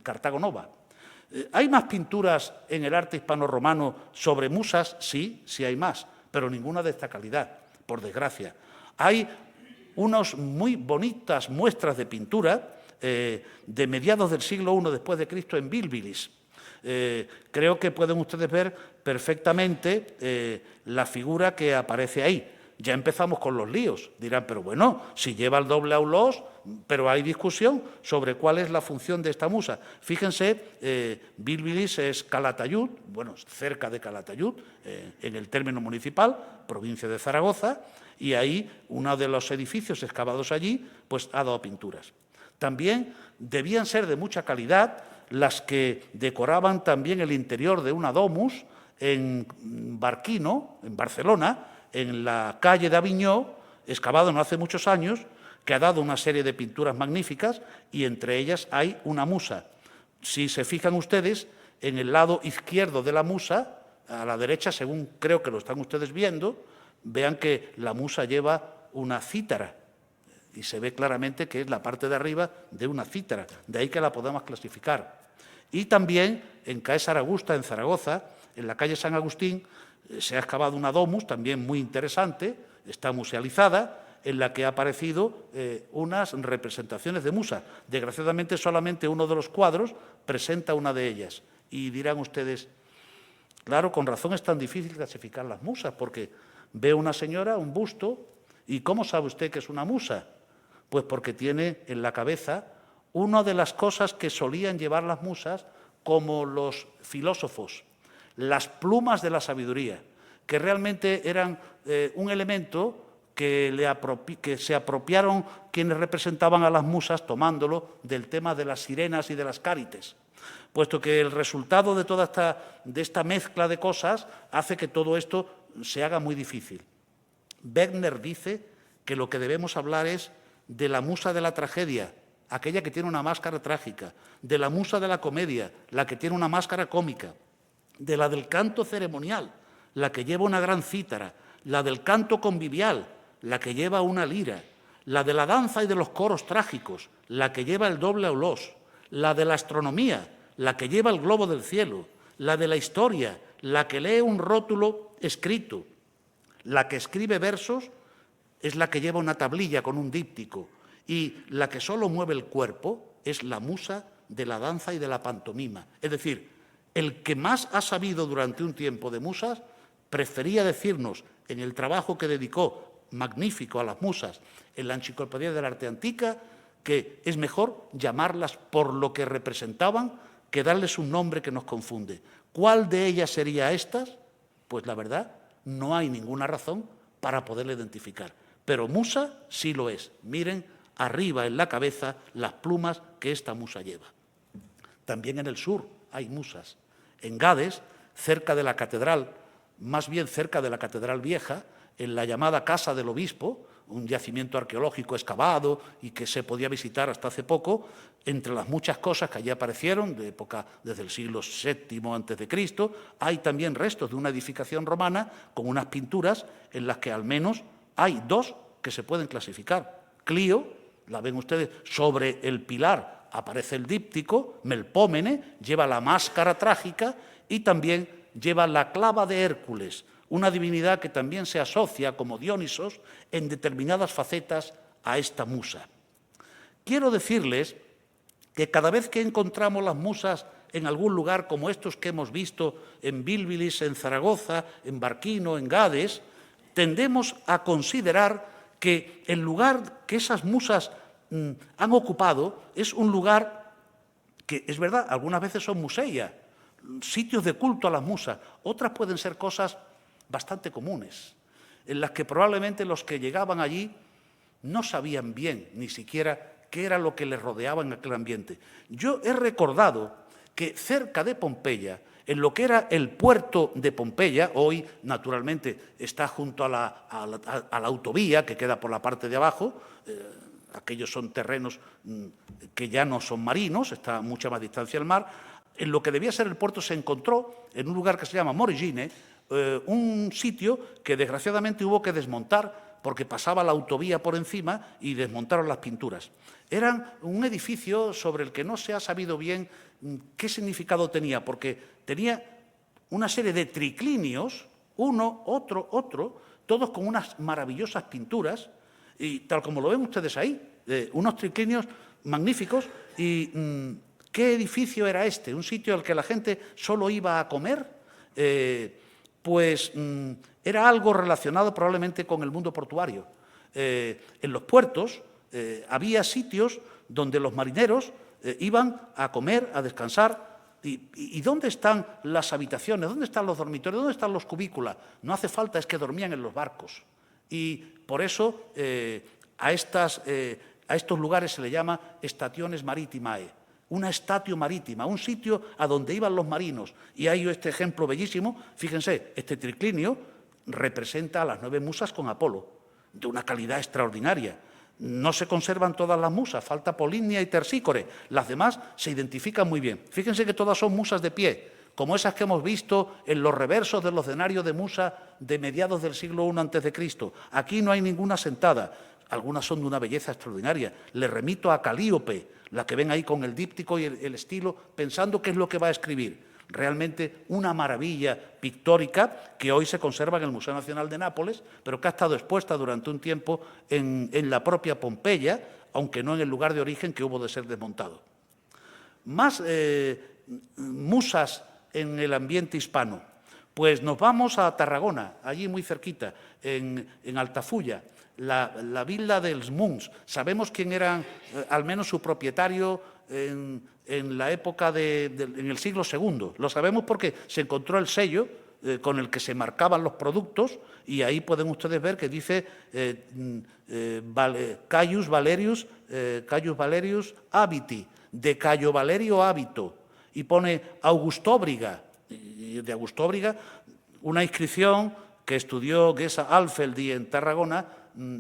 Cartago Nova. ¿Hay más pinturas en el arte hispano-romano sobre musas? Sí, sí hay más, pero ninguna de esta calidad, por desgracia. Hay unas muy bonitas muestras de pintura de mediados del siglo I después de Cristo en Bilbilis. Creo que pueden ustedes ver perfectamente la figura que aparece ahí. Ya empezamos con los líos. Dirán, pero bueno, si lleva el doble aulós, pero hay discusión sobre cuál es la función de esta musa. Fíjense, Bilbilis es Calatayud, bueno, cerca de Calatayud, en el término municipal, provincia de Zaragoza, y ahí uno de los edificios excavados allí, pues ha dado pinturas. También debían ser de mucha calidad las que decoraban también el interior de una domus en Barquino, en Barcelona, en la calle de Aviñó, excavado no hace muchos años, que ha dado una serie de pinturas magníficas y entre ellas hay una musa. Si se fijan ustedes, en el lado izquierdo de la musa, a la derecha, según creo que lo están ustedes viendo, vean que la musa lleva una cítara y se ve claramente que es la parte de arriba de una cítara, de ahí que la podamos clasificar. Y también en Cae Saragusta, en Zaragoza, en la calle San Agustín, se ha excavado una domus, también muy interesante, está musealizada, en la que ha aparecido unas representaciones de musas. Desgraciadamente, solamente uno de los cuadros presenta una de ellas. Y dirán ustedes, claro, con razón es tan difícil clasificar las musas, porque ve una señora, un busto, ¿y cómo sabe usted que es una musa? Pues porque tiene en la cabeza una de las cosas que solían llevar las musas como los filósofos, las plumas de la sabiduría, que realmente eran un elemento que se apropiaron quienes representaban a las musas tomándolo del tema de las sirenas y de las cárites, puesto que el resultado de toda esta mezcla de cosas hace que todo esto se haga muy difícil. Wegner dice que lo que debemos hablar es de la musa de la tragedia, aquella que tiene una máscara trágica, de la musa de la comedia, la que tiene una máscara cómica, de la del canto ceremonial, la que lleva una gran cítara, la del canto convivial, la que lleva una lira, la de la danza y de los coros trágicos, la que lleva el doble aulós, la de la astronomía, la que lleva el globo del cielo, la de la historia, la que lee un rótulo escrito, la que escribe versos es la que lleva una tablilla con un díptico, y la que solo mueve el cuerpo es la musa de la danza y de la pantomima. Es decir, el que más ha sabido durante un tiempo de musas prefería decirnos en el trabajo que dedicó magnífico a las musas en la Enciclopedia del Arte Antica que es mejor llamarlas por lo que representaban que darles un nombre que nos confunde. ¿Cuál de ellas sería estas? Pues la verdad, no hay ninguna razón para poderla identificar. Pero musa sí lo es. Miren arriba en la cabeza las plumas que esta musa lleva. También en el sur hay musas. En Gades, cerca de la catedral, más bien cerca de la catedral vieja, en la llamada Casa del Obispo, un yacimiento arqueológico excavado y que se podía visitar hasta hace poco, entre las muchas cosas que allí aparecieron, de época desde el siglo VII a.C., hay también restos de una edificación romana con unas pinturas en las que al menos hay dos que se pueden clasificar. Clio, la ven ustedes, sobre el pilar aparece el díptico, Melpómene lleva la máscara trágica y también lleva la clava de Hércules, una divinidad que también se asocia, como Dionisos, en determinadas facetas a esta musa. Quiero decirles que cada vez que encontramos las musas en algún lugar como estos que hemos visto en Bílbilis, en Zaragoza, en Barquino, en Gades, tendemos a considerar que el lugar que esas musas han ocupado es un lugar que, es verdad, algunas veces son museia, sitios de culto a las musas, otras pueden ser cosas bastante comunes, en las que probablemente los que llegaban allí no sabían bien ni siquiera qué era lo que les rodeaba en aquel ambiente. Yo he recordado que cerca de Pompeya, en lo que era el puerto de Pompeya, hoy naturalmente está junto a la autovía que queda por la parte de abajo, aquellos son terrenos que ya no son marinos, está a mucha más distancia del mar. En lo que debía ser el puerto se encontró, en un lugar que se llama Morigine, un sitio que desgraciadamente hubo que desmontar porque pasaba la autovía por encima y desmontaron las pinturas. Era un edificio sobre el que no se ha sabido bien qué significado tenía, porque tenía una serie de triclinios, uno, otro, todos con unas maravillosas pinturas, y tal como lo ven ustedes ahí, unos triclinios magníficos. ¿Y qué edificio era este? ¿Un sitio al que la gente solo iba a comer? Pues era algo relacionado probablemente con el mundo portuario. En los puertos había sitios donde los marineros iban a comer, a descansar. ¿Y dónde están las habitaciones? ¿Dónde están los dormitorios? ¿Dónde están los cubículas? No hace falta, es que dormían en los barcos. Y por eso a estos lugares se le llama stationes maritimae. Una estatio marítima, un sitio a donde iban los marinos. Y hay este ejemplo bellísimo, fíjense, este triclinio representa a las 9 musas con Apolo, de una calidad extraordinaria. No se conservan todas las musas, falta Polinia y Tersícore, las demás se identifican muy bien. Fíjense que todas son musas de pie, como esas que hemos visto en los reversos de los denarios de musa de mediados del siglo I a.C. Aquí no hay ninguna sentada. Algunas son de una belleza extraordinaria. Les remito a Calíope, la que ven ahí con el díptico y el estilo, pensando qué es lo que va a escribir. Realmente una maravilla pictórica que hoy se conserva en el Museo Nacional de Nápoles, pero que ha estado expuesta durante un tiempo en la propia Pompeya, aunque no en el lugar de origen que hubo de ser desmontado. Más musas en el ambiente hispano. Pues nos vamos a Tarragona, allí muy cerquita, en Altafulla, la villa dels Munts. Sabemos quién era, al menos su propietario en la época en el siglo II. Lo sabemos porque se encontró el sello con el que se marcaban los productos y ahí pueden ustedes ver que dice Caius Valerius Habiti, de Cayo Valerio Hábito, y pone Augustóbriga, de Augustóbriga, una inscripción que estudió Gesa Alfeldi en Tarragona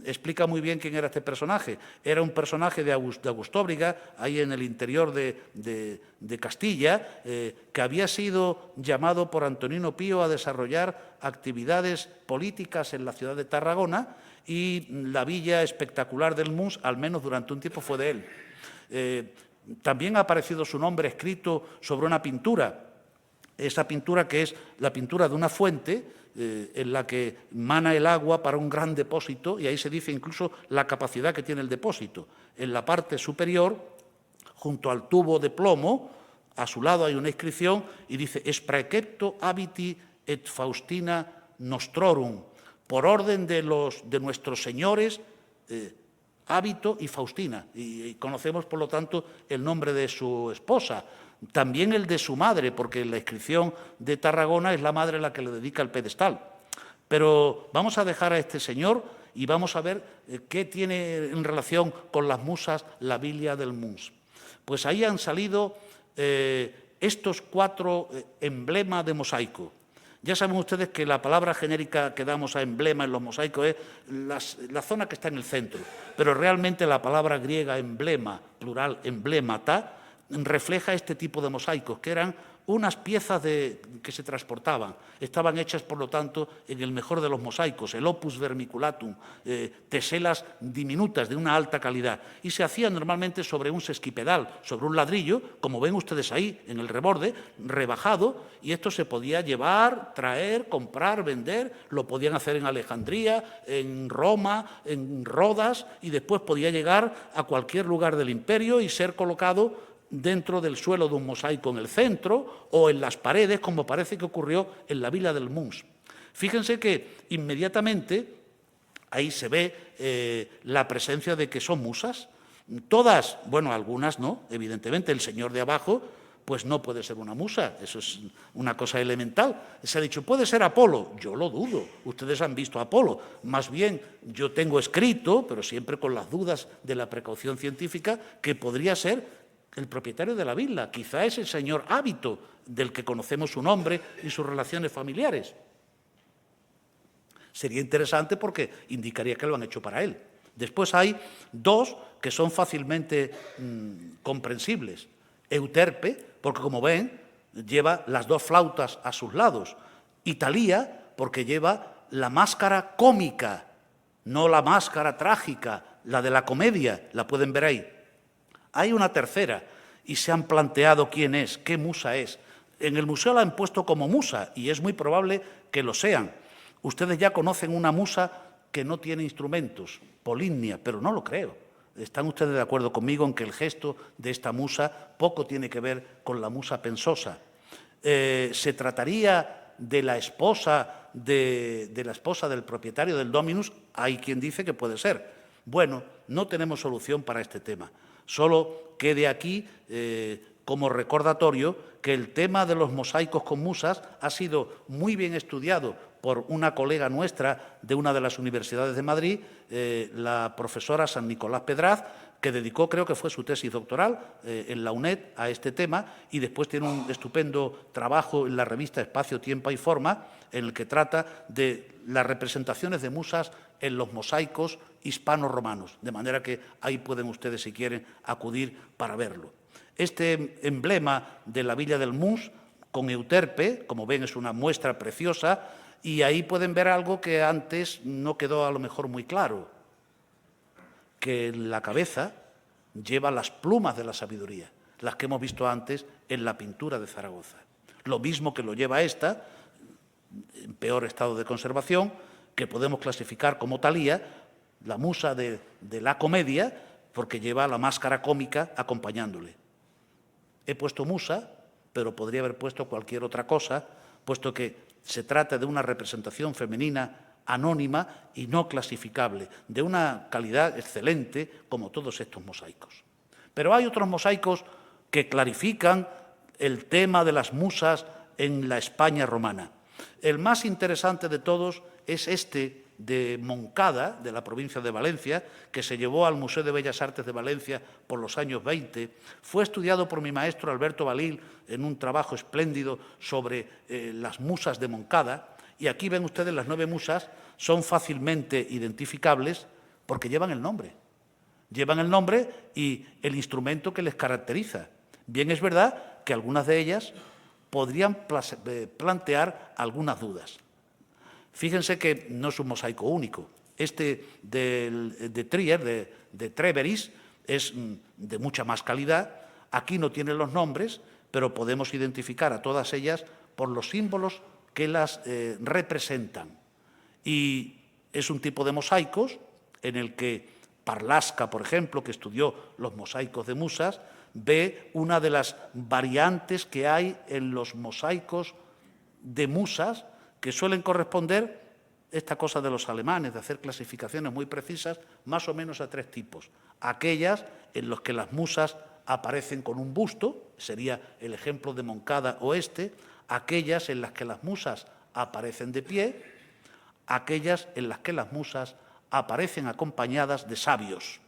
explica muy bien quién era este personaje. Era un personaje de Augustóbriga, ahí en el interior de Castilla, que había sido llamado por Antonino Pío a desarrollar actividades políticas en la ciudad de Tarragona, y la villa espectacular del Mus, al menos durante un tiempo, fue de él. También ha aparecido su nombre escrito sobre una pintura, esa pintura que es la pintura de una fuente en la que mana el agua para un gran depósito, y ahí se dice incluso la capacidad que tiene el depósito. En la parte superior, junto al tubo de plomo, a su lado hay una inscripción y dice «Spraecepto habiti et Faustina nostrorum», por orden de nuestros señores, Hábito y Faustina, y conocemos, por lo tanto, el nombre de su esposa, también el de su madre, porque la inscripción de Tarragona es la madre la que le dedica el pedestal. Pero vamos a dejar a este señor y vamos a ver qué tiene en relación con las musas la Villa del Mus. Pues ahí han salido estos 4 emblemas de mosaico. Ya saben ustedes que la palabra genérica que damos a emblema en los mosaicos es la zona que está en el centro, pero realmente la palabra griega emblema, plural emblemata, refleja este tipo de mosaicos, que eran unas piezas que se transportaban. Estaban hechas, por lo tanto, en el mejor de los mosaicos, el opus vermiculatum, teselas diminutas de una alta calidad, y se hacían normalmente sobre un sesquipedal, sobre un ladrillo, como ven ustedes ahí, en el reborde, rebajado, y esto se podía llevar, traer, comprar, vender, lo podían hacer en Alejandría, en Roma, en Rodas, y después podía llegar a cualquier lugar del imperio y ser colocado dentro del suelo de un mosaico en el centro o en las paredes, como parece que ocurrió en la Villa del Mus. Fíjense que inmediatamente ahí se ve la presencia de que son musas. Todas, bueno, algunas no, evidentemente. El señor de abajo, pues no puede ser una musa, eso es una cosa elemental. Se ha dicho, ¿puede ser Apolo? Yo lo dudo, ustedes han visto a Apolo. Más bien, yo tengo escrito, pero siempre con las dudas de la precaución científica, que podría ser el propietario de la villa, quizá es el señor Hábito, del que conocemos su nombre y sus relaciones familiares. Sería interesante porque indicaría que lo han hecho para él. Después hay 2 que son fácilmente comprensibles. Euterpe, porque como ven, lleva las 2 flautas a sus lados. Y Talía, porque lleva la máscara cómica, no la máscara trágica, la de la comedia, la pueden ver ahí. Hay una tercera, y se han planteado quién es, qué musa es. En el museo la han puesto como musa, y es muy probable que lo sean. Ustedes ya conocen una musa que no tiene instrumentos, Polimnia, pero no lo creo. ¿Están ustedes de acuerdo conmigo en que el gesto de esta musa poco tiene que ver con la musa pensosa? ¿Se trataría de la esposa del propietario del Dominus? Hay quien dice que puede ser. Bueno, no tenemos solución para este tema. Solo quede aquí como recordatorio que el tema de los mosaicos con musas ha sido muy bien estudiado por una colega nuestra de una de las universidades de Madrid, la profesora San Nicolás Pedraz, que dedicó, creo que fue su tesis doctoral en la UNED a este tema, y después tiene un estupendo trabajo en la revista Espacio, Tiempo y Forma, en el que trata de las representaciones de musas en los mosaicos hispano-romanos, de manera que ahí pueden ustedes, si quieren, acudir para verlo. Este emblema de la Villa del Mus, con Euterpe, como ven, es una muestra preciosa, y ahí pueden ver algo que antes no quedó a lo mejor muy claro, que en la cabeza lleva las plumas de la sabiduría, las que hemos visto antes en la pintura de Zaragoza. Lo mismo que lo lleva esta, en peor estado de conservación, que podemos clasificar como Talía, la musa de la comedia, porque lleva la máscara cómica acompañándole. He puesto musa, pero podría haber puesto cualquier otra cosa, puesto que se trata de una representación femenina anónima y no clasificable, de una calidad excelente, como todos estos mosaicos. Pero hay otros mosaicos que clarifican el tema de las musas en la España romana. El más interesante de todos es este de Moncada, de la provincia de Valencia, que se llevó al Museo de Bellas Artes de Valencia por los años 20. Fue estudiado por mi maestro Alberto Balil en un trabajo espléndido sobre las musas de Moncada, Y aquí ven ustedes las 9 musas, son fácilmente identificables porque llevan el nombre. Llevan el nombre y el instrumento que les caracteriza. Bien es verdad que algunas de ellas podrían plantear algunas dudas. Fíjense que no es un mosaico único. Este de Trier, de Treveris, es de mucha más calidad. Aquí no tienen los nombres, pero podemos identificar a todas ellas por los símbolos que las representan. Y es un tipo de mosaicos en el que Parlasca, por ejemplo, que estudió los mosaicos de musas, ve una de las variantes que hay en los mosaicos de musas que suelen corresponder, esta cosa de los alemanes, de hacer clasificaciones muy precisas, más o menos a 3 tipos. Aquellas en las que las musas aparecen con un busto, sería el ejemplo de Moncada Oeste, aquellas en las que las musas aparecen de pie, aquellas en las que las musas aparecen acompañadas de sabios.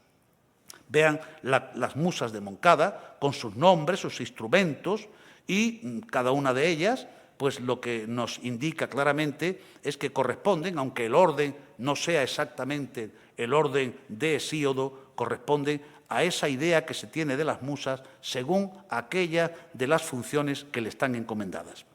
Vean las musas de Moncada con sus nombres, sus instrumentos, y cada una de ellas, pues lo que nos indica claramente es que corresponden, aunque el orden no sea exactamente el orden de Hesíodo, corresponden a esa idea que se tiene de las musas según aquellas de las funciones que le están encomendadas.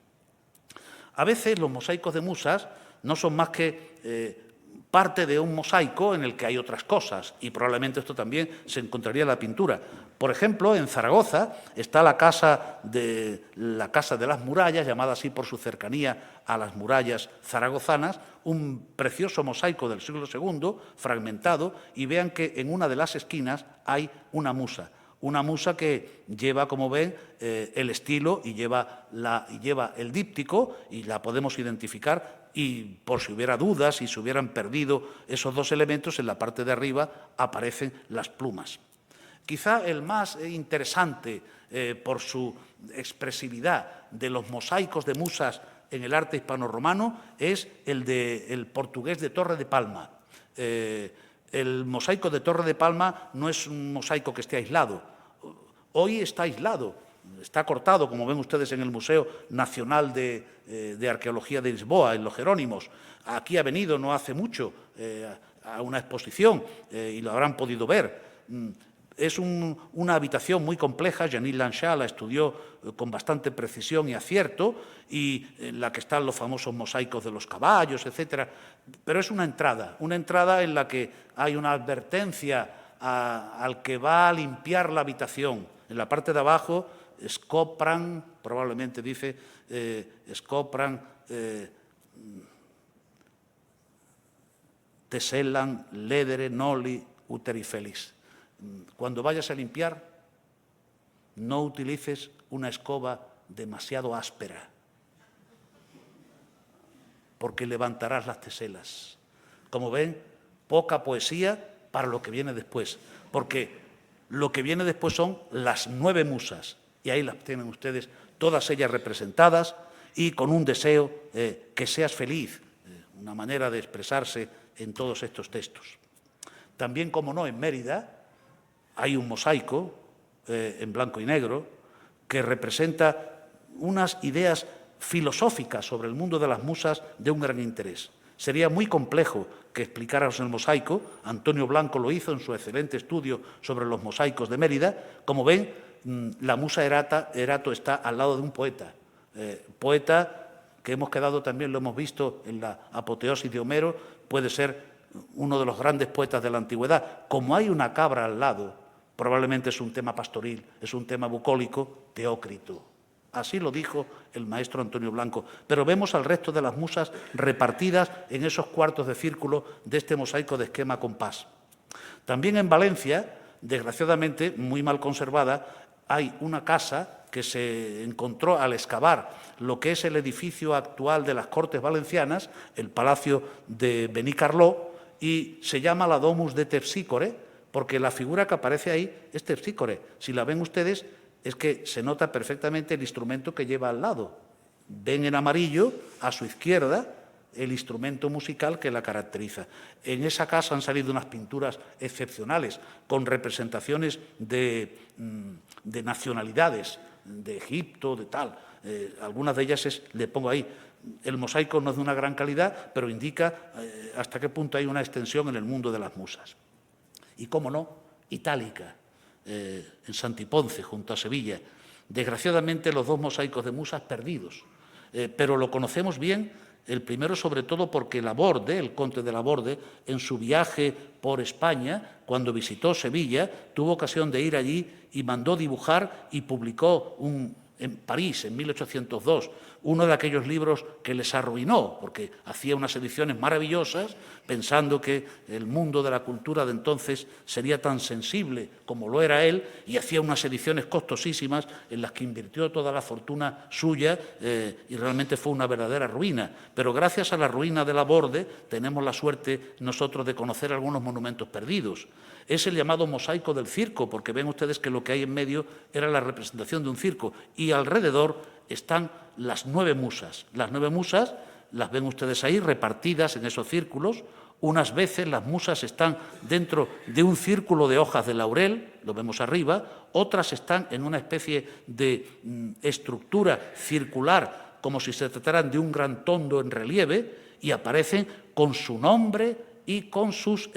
A veces los mosaicos de musas no son más que parte de un mosaico en el que hay otras cosas, y probablemente esto también se encontraría en la pintura. Por ejemplo, en Zaragoza está la casa de las murallas, llamada así por su cercanía a las murallas zaragozanas, un precioso mosaico del siglo II, fragmentado, y vean que en una de las esquinas hay una musa que lleva, como ven, el estilo y lleva el díptico, y la podemos identificar, y por si hubiera dudas y se hubieran perdido esos 2 elementos, en la parte de arriba aparecen las plumas. Quizá el más interesante por su expresividad de los mosaicos de musas en el arte hispano-romano es el portugués de Torre de Palma. El mosaico de Torre de Palma no es un mosaico que esté aislado. Hoy está aislado, está cortado, como ven ustedes en el Museo Nacional de Arqueología de Lisboa, en Los Jerónimos. Aquí ha venido no hace mucho a una exposición y lo habrán podido ver. Es una habitación muy compleja, Jeanine Lanchat la estudió con bastante precisión y acierto, y en la que están los famosos mosaicos de los caballos, etcétera. Pero es una entrada en la que hay una advertencia al que va a limpiar la habitación. En la parte de abajo, scopran, probablemente dice, scopran, tesellan, ledere, noli, uteri felix. Cuando vayas a limpiar, no utilices una escoba demasiado áspera, porque levantarás las teselas. Como ven, poca poesía para lo que viene después, porque lo que viene después son las 9 musas, y ahí las tienen ustedes, todas ellas representadas, y con un deseo que seas feliz, una manera de expresarse en todos estos textos. También, como no, en Mérida hay un mosaico en blanco y negro que representa unas ideas filosóficas sobre el mundo de las musas de un gran interés. Sería muy complejo que explicáramos el mosaico. Antonio Blanco lo hizo en su excelente estudio sobre los mosaicos de Mérida. Como ven, la musa Erato está al lado de un poeta. Poeta que hemos quedado también, lo hemos visto en la apoteosis de Homero, puede ser uno de los grandes poetas de la antigüedad. Como hay una cabra al lado, probablemente es un tema pastoril, es un tema bucólico, Teócrito. Así lo dijo el maestro Antonio Blanco. Pero vemos al resto de las musas repartidas en esos cuartos de círculo de este mosaico de esquema compás. También en Valencia, desgraciadamente muy mal conservada, hay una casa que se encontró al excavar lo que es el edificio actual de las Cortes Valencianas, el Palacio de Benicarló, y se llama la Domus de Terpsícore, porque la figura que aparece ahí es Terpsícore. Si la ven ustedes, es que se nota perfectamente el instrumento que lleva al lado. Ven en amarillo, a su izquierda, el instrumento musical que la caracteriza. En esa casa han salido unas pinturas excepcionales, con representaciones de nacionalidades, de Egipto, de tal. Algunas de ellas le pongo ahí, el mosaico no es de una gran calidad, pero indica hasta qué punto hay una extensión en el mundo de las musas. Y, cómo no, Itálica, en Santiponce, junto a Sevilla. Desgraciadamente, los dos mosaicos de musas perdidos, pero lo conocemos bien, el primero sobre todo porque Laborde, el conde de Laborde, en su viaje por España, cuando visitó Sevilla, tuvo ocasión de ir allí y mandó dibujar y publicó en París, en 1802, uno de aquellos libros que les arruinó, porque hacía unas ediciones maravillosas, pensando que el mundo de la cultura de entonces sería tan sensible como lo era él, y hacía unas ediciones costosísimas en las que invirtió toda la fortuna suya y realmente fue una verdadera ruina. Pero gracias a la ruina de Laborde tenemos la suerte nosotros de conocer algunos monumentos perdidos. Es el llamado mosaico del circo, porque ven ustedes que lo que hay en medio era la representación de un circo y alrededor están las 9 musas. Las 9 musas las ven ustedes ahí repartidas en esos círculos. Unas veces las musas están dentro de un círculo de hojas de laurel, lo vemos arriba, otras están en una especie de estructura circular, como si se trataran de un gran tondo en relieve, y aparecen con su nombre y con sus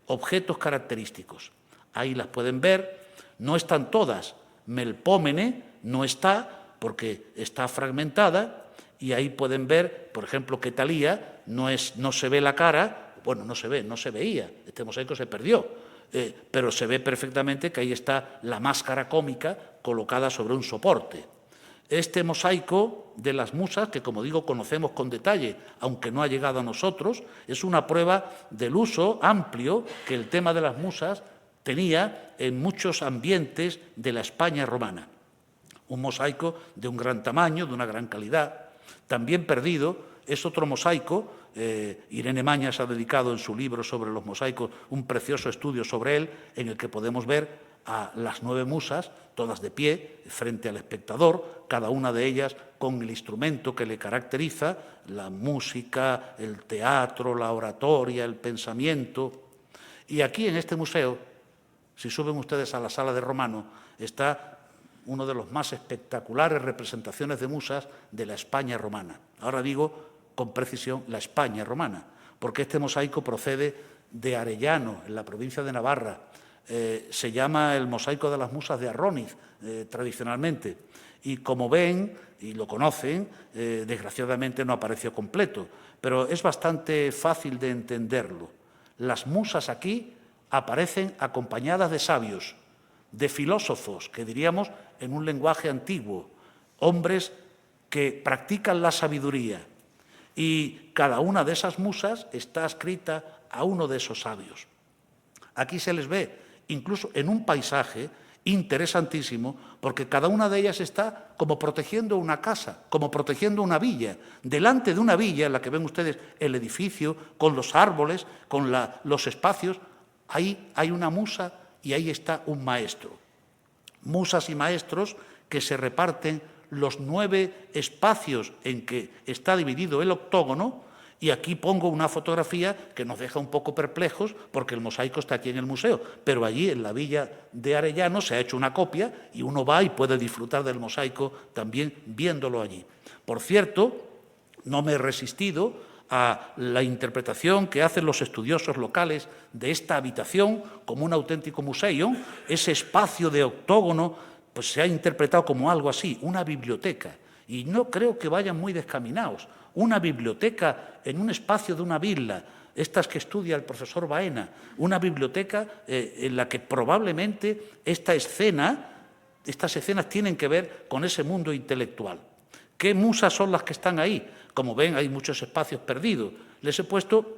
objetos característicos. Ahí las pueden ver, no están todas. Melpómene no está porque está fragmentada, y ahí pueden ver, por ejemplo, que Talía no se ve la cara, bueno, no se veía, este mosaico se perdió, pero se ve perfectamente que ahí está la máscara cómica colocada sobre un soporte. Este mosaico de las musas, que como digo conocemos con detalle, aunque no ha llegado a nosotros, es una prueba del uso amplio que el tema de las musas tenía en muchos ambientes de la España romana. Un mosaico de un gran tamaño, de una gran calidad. También perdido es otro mosaico, Irene Mañas ha dedicado en su libro sobre los mosaicos un precioso estudio sobre él, en el que podemos ver a las 9 musas, todas de pie, frente al espectador, cada una de ellas con el instrumento que le caracteriza, la música, el teatro, la oratoria, el pensamiento. Y aquí en este museo, si suben ustedes a la sala de Romano, está uno de los más espectaculares representaciones de musas de la España romana. Ahora digo con precisión la España romana, porque este mosaico procede de Arellano, en la provincia de Navarra. Se llama el mosaico de las musas de Arróniz, tradicionalmente. Y como ven y lo conocen, desgraciadamente no apareció completo, pero es bastante fácil de entenderlo. Las musas aquí aparecen acompañadas de sabios, de filósofos, que diríamos en un lenguaje antiguo, hombres que practican la sabiduría, y cada una de esas musas está adscrita a uno de esos sabios. Aquí se les ve incluso en un paisaje interesantísimo, porque cada una de ellas está como protegiendo una casa, como protegiendo una villa. Delante de una villa, en la que ven ustedes el edificio, con los árboles, con los espacios, ahí hay una musa y ahí está un maestro. Musas y maestros que se reparten los 9 espacios en que está dividido el octógono, y aquí pongo una fotografía que nos deja un poco perplejos porque el mosaico está aquí en el museo, pero allí en la villa de Arellano se ha hecho una copia y uno va y puede disfrutar del mosaico también viéndolo allí. Por cierto, no me he resistido a la interpretación que hacen los estudiosos locales de esta habitación como un auténtico museo. Ese espacio de octógono pues se ha interpretado como algo así, una biblioteca, y no creo que vayan muy descaminados. Una biblioteca en un espacio de una villa, estas que estudia el profesor Baena, una biblioteca en la que probablemente estas escenas tienen que ver con ese mundo intelectual. ¿Qué musas son las que están ahí? Como ven, hay muchos espacios perdidos. Les he puesto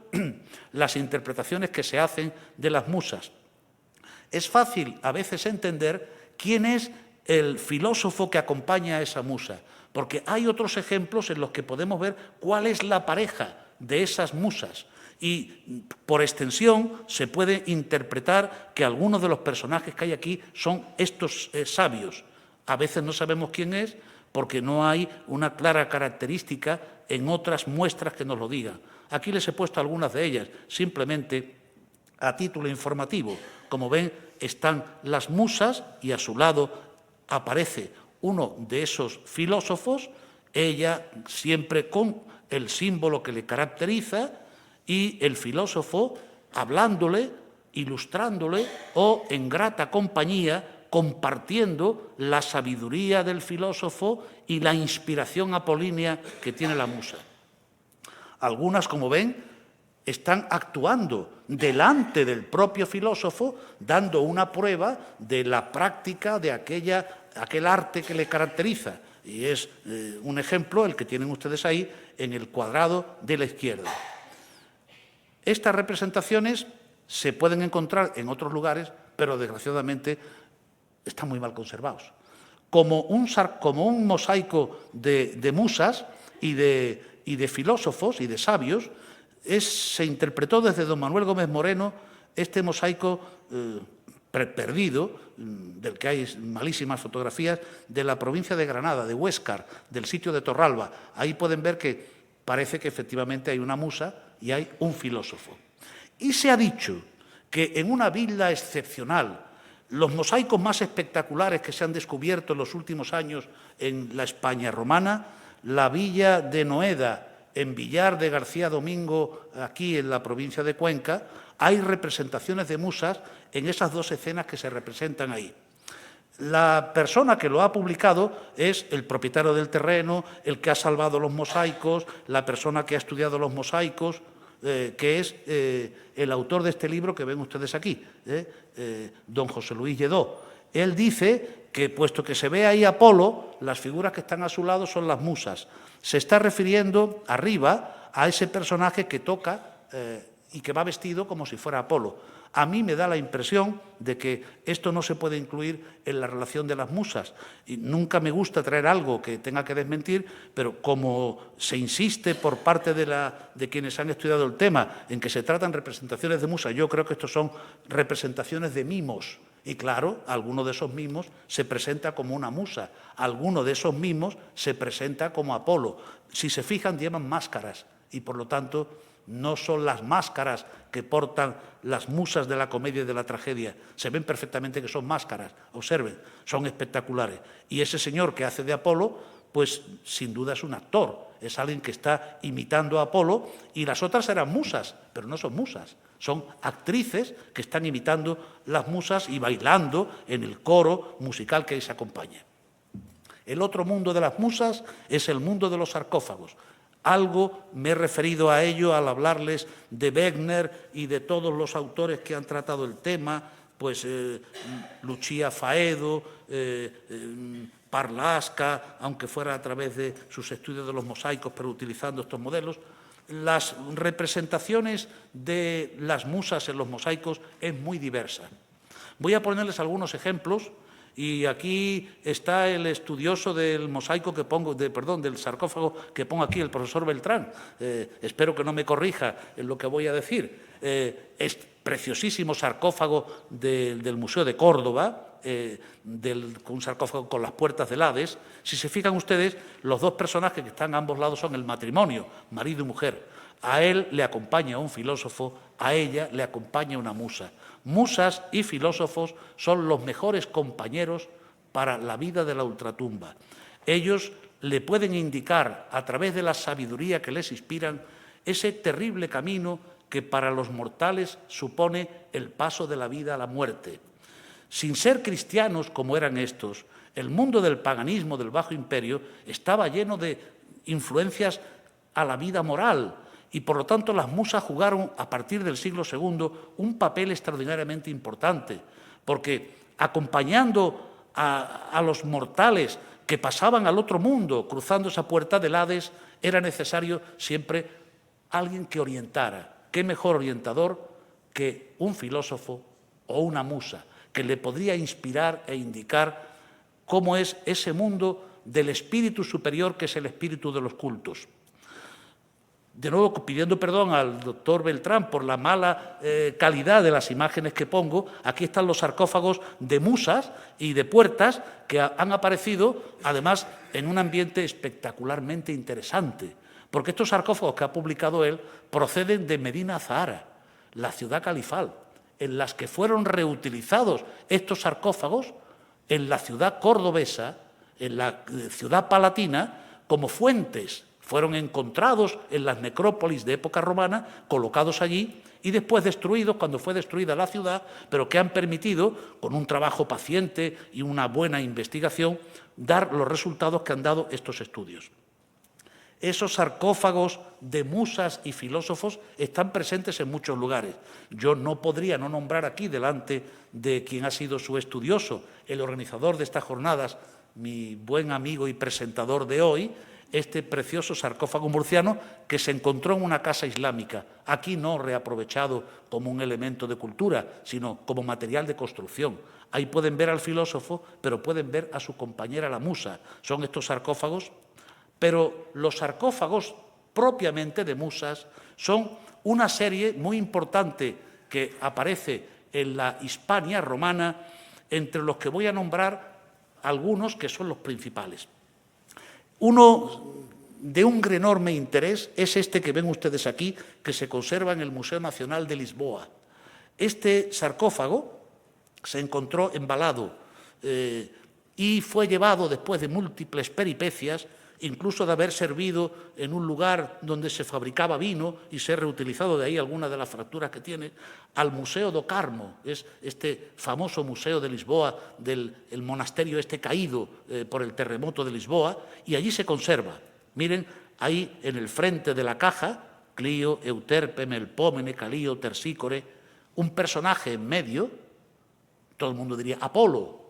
las interpretaciones que se hacen de las musas. Es fácil a veces entender quién es el filósofo que acompaña a esa musa, porque hay otros ejemplos en los que podemos ver cuál es la pareja de esas musas, y por extensión se puede interpretar que algunos de los personajes que hay aquí son estos sabios. A veces no sabemos quién es porque no hay una clara característica en otras muestras que nos lo digan. Aquí les he puesto algunas de ellas, simplemente a título informativo. Como ven, están las musas y a su lado aparece uno de esos filósofos ella siempre con el símbolo que le caracteriza y el filósofo hablándole, ilustrándole o en grata compañía compartiendo la sabiduría del filósofo y la inspiración apolínea que tiene la musa. Algunas, como ven, están actuando delante del propio filósofo, dando una prueba de la práctica de aquel arte que le caracteriza. Y es un ejemplo el que tienen ustedes ahí en el cuadrado de la izquierda. Estas representaciones se pueden encontrar en otros lugares, pero desgraciadamente están muy mal conservados. Como un mosaico de musas y de filósofos y de sabios, se interpretó desde don Manuel Gómez Moreno este mosaico perdido, del que hay malísimas fotografías, de la provincia de Granada, de Huéscar, del sitio de Torralba. Ahí pueden ver que parece que efectivamente hay una musa y hay un filósofo. Y se ha dicho que en una villa excepcional, los mosaicos más espectaculares que se han descubierto en los últimos años en la España romana, la villa de Noeda, en Villar de García Domingo, aquí en la provincia de Cuenca, hay representaciones de musas en esas dos escenas que se representan ahí. La persona que lo ha publicado es el propietario del terreno, el que ha salvado los mosaicos, la persona que ha estudiado los mosaicos, que es el autor de este libro que ven ustedes aquí, don José Luis Lledó. Él dice que, puesto que se ve ahí Apolo, las figuras que están a su lado son las musas. Se está refiriendo arriba a ese personaje que toca y que va vestido como si fuera Apolo. A mí me da la impresión de que esto no se puede incluir en la relación de las musas. Y nunca me gusta traer algo que tenga que desmentir, pero como se insiste por parte de quienes han estudiado el tema en que se tratan representaciones de musas, yo creo que estos son representaciones de mimos. Y claro, alguno de esos mimos se presenta como una musa, alguno de esos mimos se presenta como Apolo. Si se fijan, llevan máscaras y, por lo tanto, no son las máscaras que portan las musas de la comedia y de la tragedia. Se ven perfectamente que son máscaras, observen, son espectaculares. Y ese señor que hace de Apolo, pues sin duda es un actor, es alguien que está imitando a Apolo, y las otras eran musas, pero no son musas, son actrices que están imitando las musas y bailando en el coro musical que les acompaña. El otro mundo de las musas es el mundo de los sarcófagos. Algo me he referido a ello al hablarles de Wegener y de todos los autores que han tratado el tema, pues Lucia Faedo, Parlasca, aunque fuera a través de sus estudios de los mosaicos, pero utilizando estos modelos. Las representaciones de las musas en los mosaicos es muy diversa. Voy a ponerles algunos ejemplos. Y aquí está el estudioso del mosaico que pongo, del sarcófago que pongo aquí, el profesor Beltrán. Espero que no me corrija en lo que voy a decir. Es preciosísimo sarcófago del Museo de Córdoba, un sarcófago con las puertas del Hades. Si se fijan ustedes, los dos personajes que están a ambos lados son el matrimonio, marido y mujer. A él le acompaña un filósofo, a ella le acompaña una musa. Musas y filósofos son los mejores compañeros para la vida de la ultratumba. Ellos le pueden indicar, a través de la sabiduría que les inspiran, ese terrible camino que para los mortales supone el paso de la vida a la muerte. Sin ser cristianos como eran estos, el mundo del paganismo del Bajo Imperio estaba lleno de influencias a la vida moral, y por lo tanto las musas jugaron a partir del siglo II un papel extraordinariamente importante, porque acompañando a los mortales que pasaban al otro mundo, cruzando esa puerta del Hades, era necesario siempre alguien que orientara. ¿Qué mejor orientador que un filósofo o una musa, que le podría inspirar e indicar cómo es ese mundo del espíritu superior que es el espíritu de los cultos? De nuevo, pidiendo perdón al doctor Beltrán por la mala calidad de las imágenes que pongo, aquí están los sarcófagos de musas y de puertas que han aparecido, además, en un ambiente espectacularmente interesante, porque estos sarcófagos que ha publicado él proceden de Medina Zahara, la ciudad califal, en las que fueron reutilizados estos sarcófagos en la ciudad cordobesa, en la ciudad palatina, como fuentes. Fueron encontrados en las necrópolis de época romana, colocados allí y después destruidos cuando fue destruida la ciudad, pero que han permitido, con un trabajo paciente y una buena investigación, dar los resultados que han dado estos estudios. Esos sarcófagos de musas y filósofos están presentes en muchos lugares. Yo no podría no nombrar aquí, delante de quien ha sido su estudioso, el organizador de estas jornadas, mi buen amigo y presentador de hoy, este precioso sarcófago murciano que se encontró en una casa islámica, aquí no reaprovechado como un elemento de cultura, sino como material de construcción. Ahí pueden ver al filósofo, pero pueden ver a su compañera la musa. Son estos sarcófagos, pero los sarcófagos propiamente de musas son una serie muy importante que aparece en la Hispania romana, entre los que voy a nombrar algunos que son los principales. Uno de un enorme interés es este que ven ustedes aquí, que se conserva en el Museo Nacional de Lisboa. Este sarcófago se encontró embalado y fue llevado después de múltiples peripecias, incluso de haber servido en un lugar donde se fabricaba vino y ser reutilizado, de ahí algunas de las fracturas que tiene, al Museo do Carmo, es este famoso museo de Lisboa, del monasterio este caído por el terremoto de Lisboa, y allí se conserva. Miren, ahí en el frente de la caja, Clio, Euterpe, Melpómene, Calío, Tersícore, un personaje en medio, todo el mundo diría Apolo,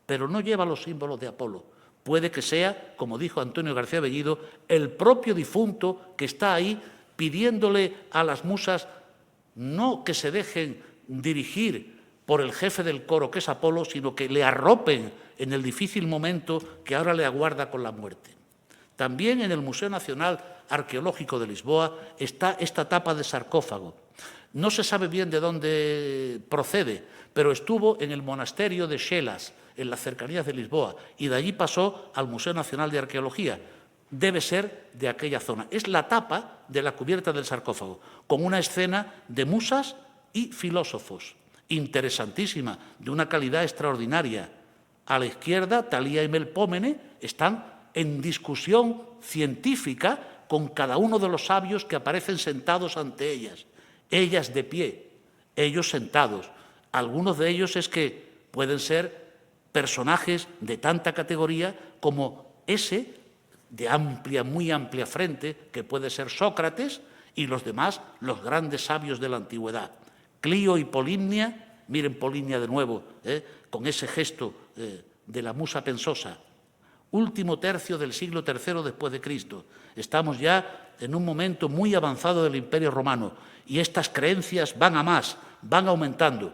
pero no lleva los símbolos de Apolo. Puede que sea, como dijo Antonio García Bellido, el propio difunto que está ahí pidiéndole a las musas no que se dejen dirigir por el jefe del coro, que es Apolo, sino que le arropen en el difícil momento que ahora le aguarda con la muerte. También en el Museo Nacional Arqueológico de Lisboa está esta tapa de sarcófago. No se sabe bien de dónde procede, pero estuvo en el monasterio de Xelas, en las cercanías de Lisboa, y de allí pasó al Museo Nacional de Arqueología. Debe ser de aquella zona. Es la tapa de la cubierta del sarcófago, con una escena de musas y filósofos, interesantísima, de una calidad extraordinaria. A la izquierda, Talía y Melpómene están en discusión científica con cada uno de los sabios que aparecen sentados ante ellas. Ellas de pie, ellos sentados. Algunos de ellos es que pueden ser personajes de tanta categoría como ese de amplia, muy amplia frente, que puede ser Sócrates, y los demás, los grandes sabios de la antigüedad. Clio y Polimnia, miren Polimnia de nuevo, con ese gesto de la musa pensosa. Último tercio del siglo III después de Cristo. Estamos ya en un momento muy avanzado del Imperio Romano y estas creencias van a más, van aumentando.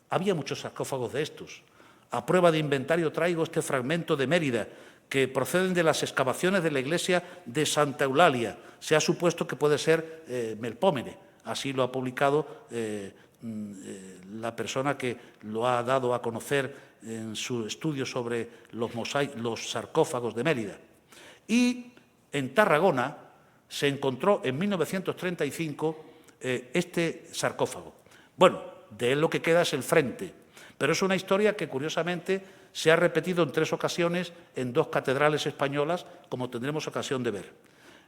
Había muchos sarcófagos de estos. A prueba de inventario traigo este fragmento de Mérida, que proceden de las excavaciones de la iglesia de Santa Eulalia. Se ha supuesto que puede ser Melpómene. Así lo ha publicado la persona que lo ha dado a conocer en su estudio sobre los sarcófagos de Mérida. Y en Tarragona se encontró en 1935 este sarcófago. Bueno, de él lo que queda es el frente, pero es una historia que curiosamente se ha repetido en 3 ocasiones en 2 catedrales españolas, como tendremos ocasión de ver.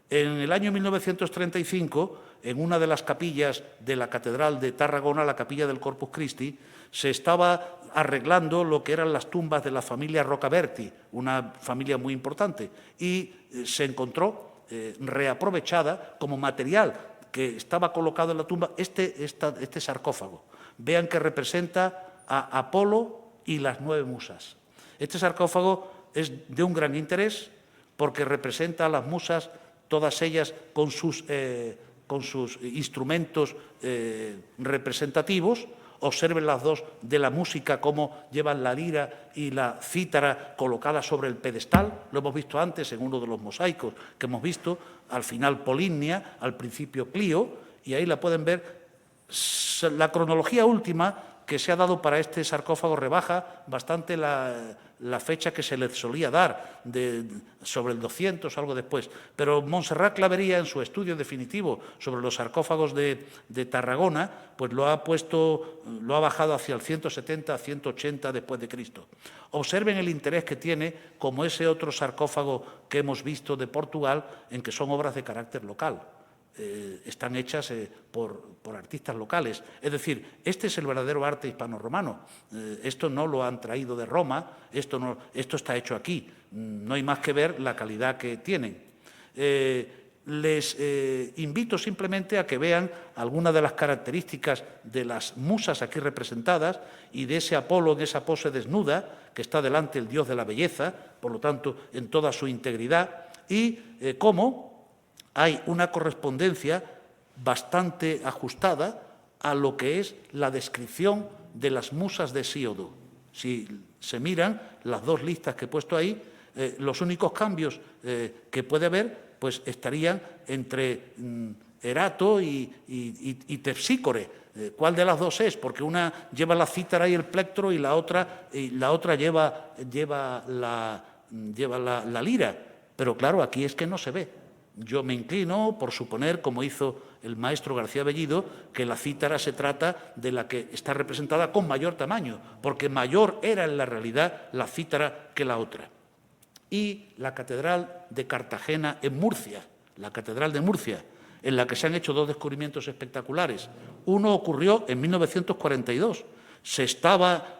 En el año 1935, en una de las capillas de la Catedral de Tarragona, la capilla del Corpus Christi, se estaba arreglando lo que eran las tumbas de la familia Rocaberti, una familia muy importante, y se encontró reaprovechada como material que estaba colocado en la tumba este sarcófago. Vean que representa a Apolo y las 9 musas. Este sarcófago es de un gran interés porque representa a las musas, todas ellas con sus instrumentos representativos. Observen las 2 de la música, cómo llevan la lira y la cítara colocadas sobre el pedestal. Lo hemos visto antes en uno de los mosaicos que hemos visto, al final Polimnia, al principio Clio, y ahí la pueden ver. La cronología última que se ha dado para este sarcófago rebaja bastante la fecha que se le solía dar, sobre el 200, algo después. Pero Montserrat Clavería, en su estudio definitivo sobre los sarcófagos de Tarragona, pues lo ha bajado hacia el 170, 180 después de Cristo. Observen el interés que tiene, como ese otro sarcófago que hemos visto de Portugal, en que son obras de carácter local. Están hechas por artistas locales. Es decir, este es el verdadero arte hispano-romano. Esto no lo han traído de Roma, esto está hecho aquí. No hay más que ver la calidad que tienen. Les invito simplemente a que vean algunas de las características de las musas aquí representadas y de ese Apolo en esa pose desnuda que está delante el dios de la belleza, por lo tanto, en toda su integridad, y cómo hay una correspondencia bastante ajustada a lo que es la descripción de las musas de Hesíodo. Si se miran las dos listas que he puesto ahí, los únicos cambios que puede haber pues estarían entre Erato y Terpsícore. ¿Cuál de las dos es? Porque una lleva la cítara y el plectro y la otra lleva la lira. Pero claro, aquí es que no se ve. Yo me inclino por suponer, como hizo el maestro García Bellido, que la cítara se trata de la que está representada con mayor tamaño, porque mayor era en la realidad la cítara que la otra. Y la Catedral de Cartagena en Murcia, la Catedral de Murcia, en la que se han hecho dos descubrimientos espectaculares. Uno ocurrió en 1942. Se estaba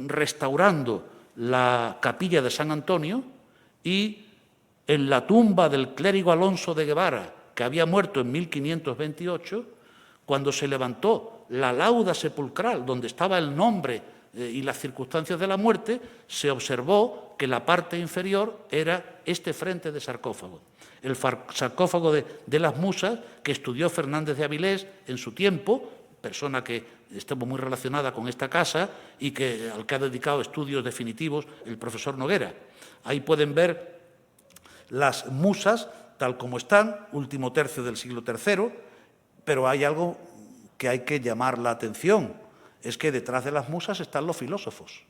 restaurando la capilla de San Antonio y en la tumba del clérigo Alonso de Guevara, que había muerto en 1528, cuando se levantó la lauda sepulcral, donde estaba el nombre y las circunstancias de la muerte, se observó que la parte inferior era este frente de sarcófago. El sarcófago de las musas, que estudió Fernández de Avilés en su tiempo, persona que estuvo muy relacionada con esta casa y al que ha dedicado estudios definitivos el profesor Noguera. Ahí pueden ver las musas, tal como están, último tercio del siglo III, pero hay algo que hay que llamar la atención, es que detrás de las musas están los filósofos.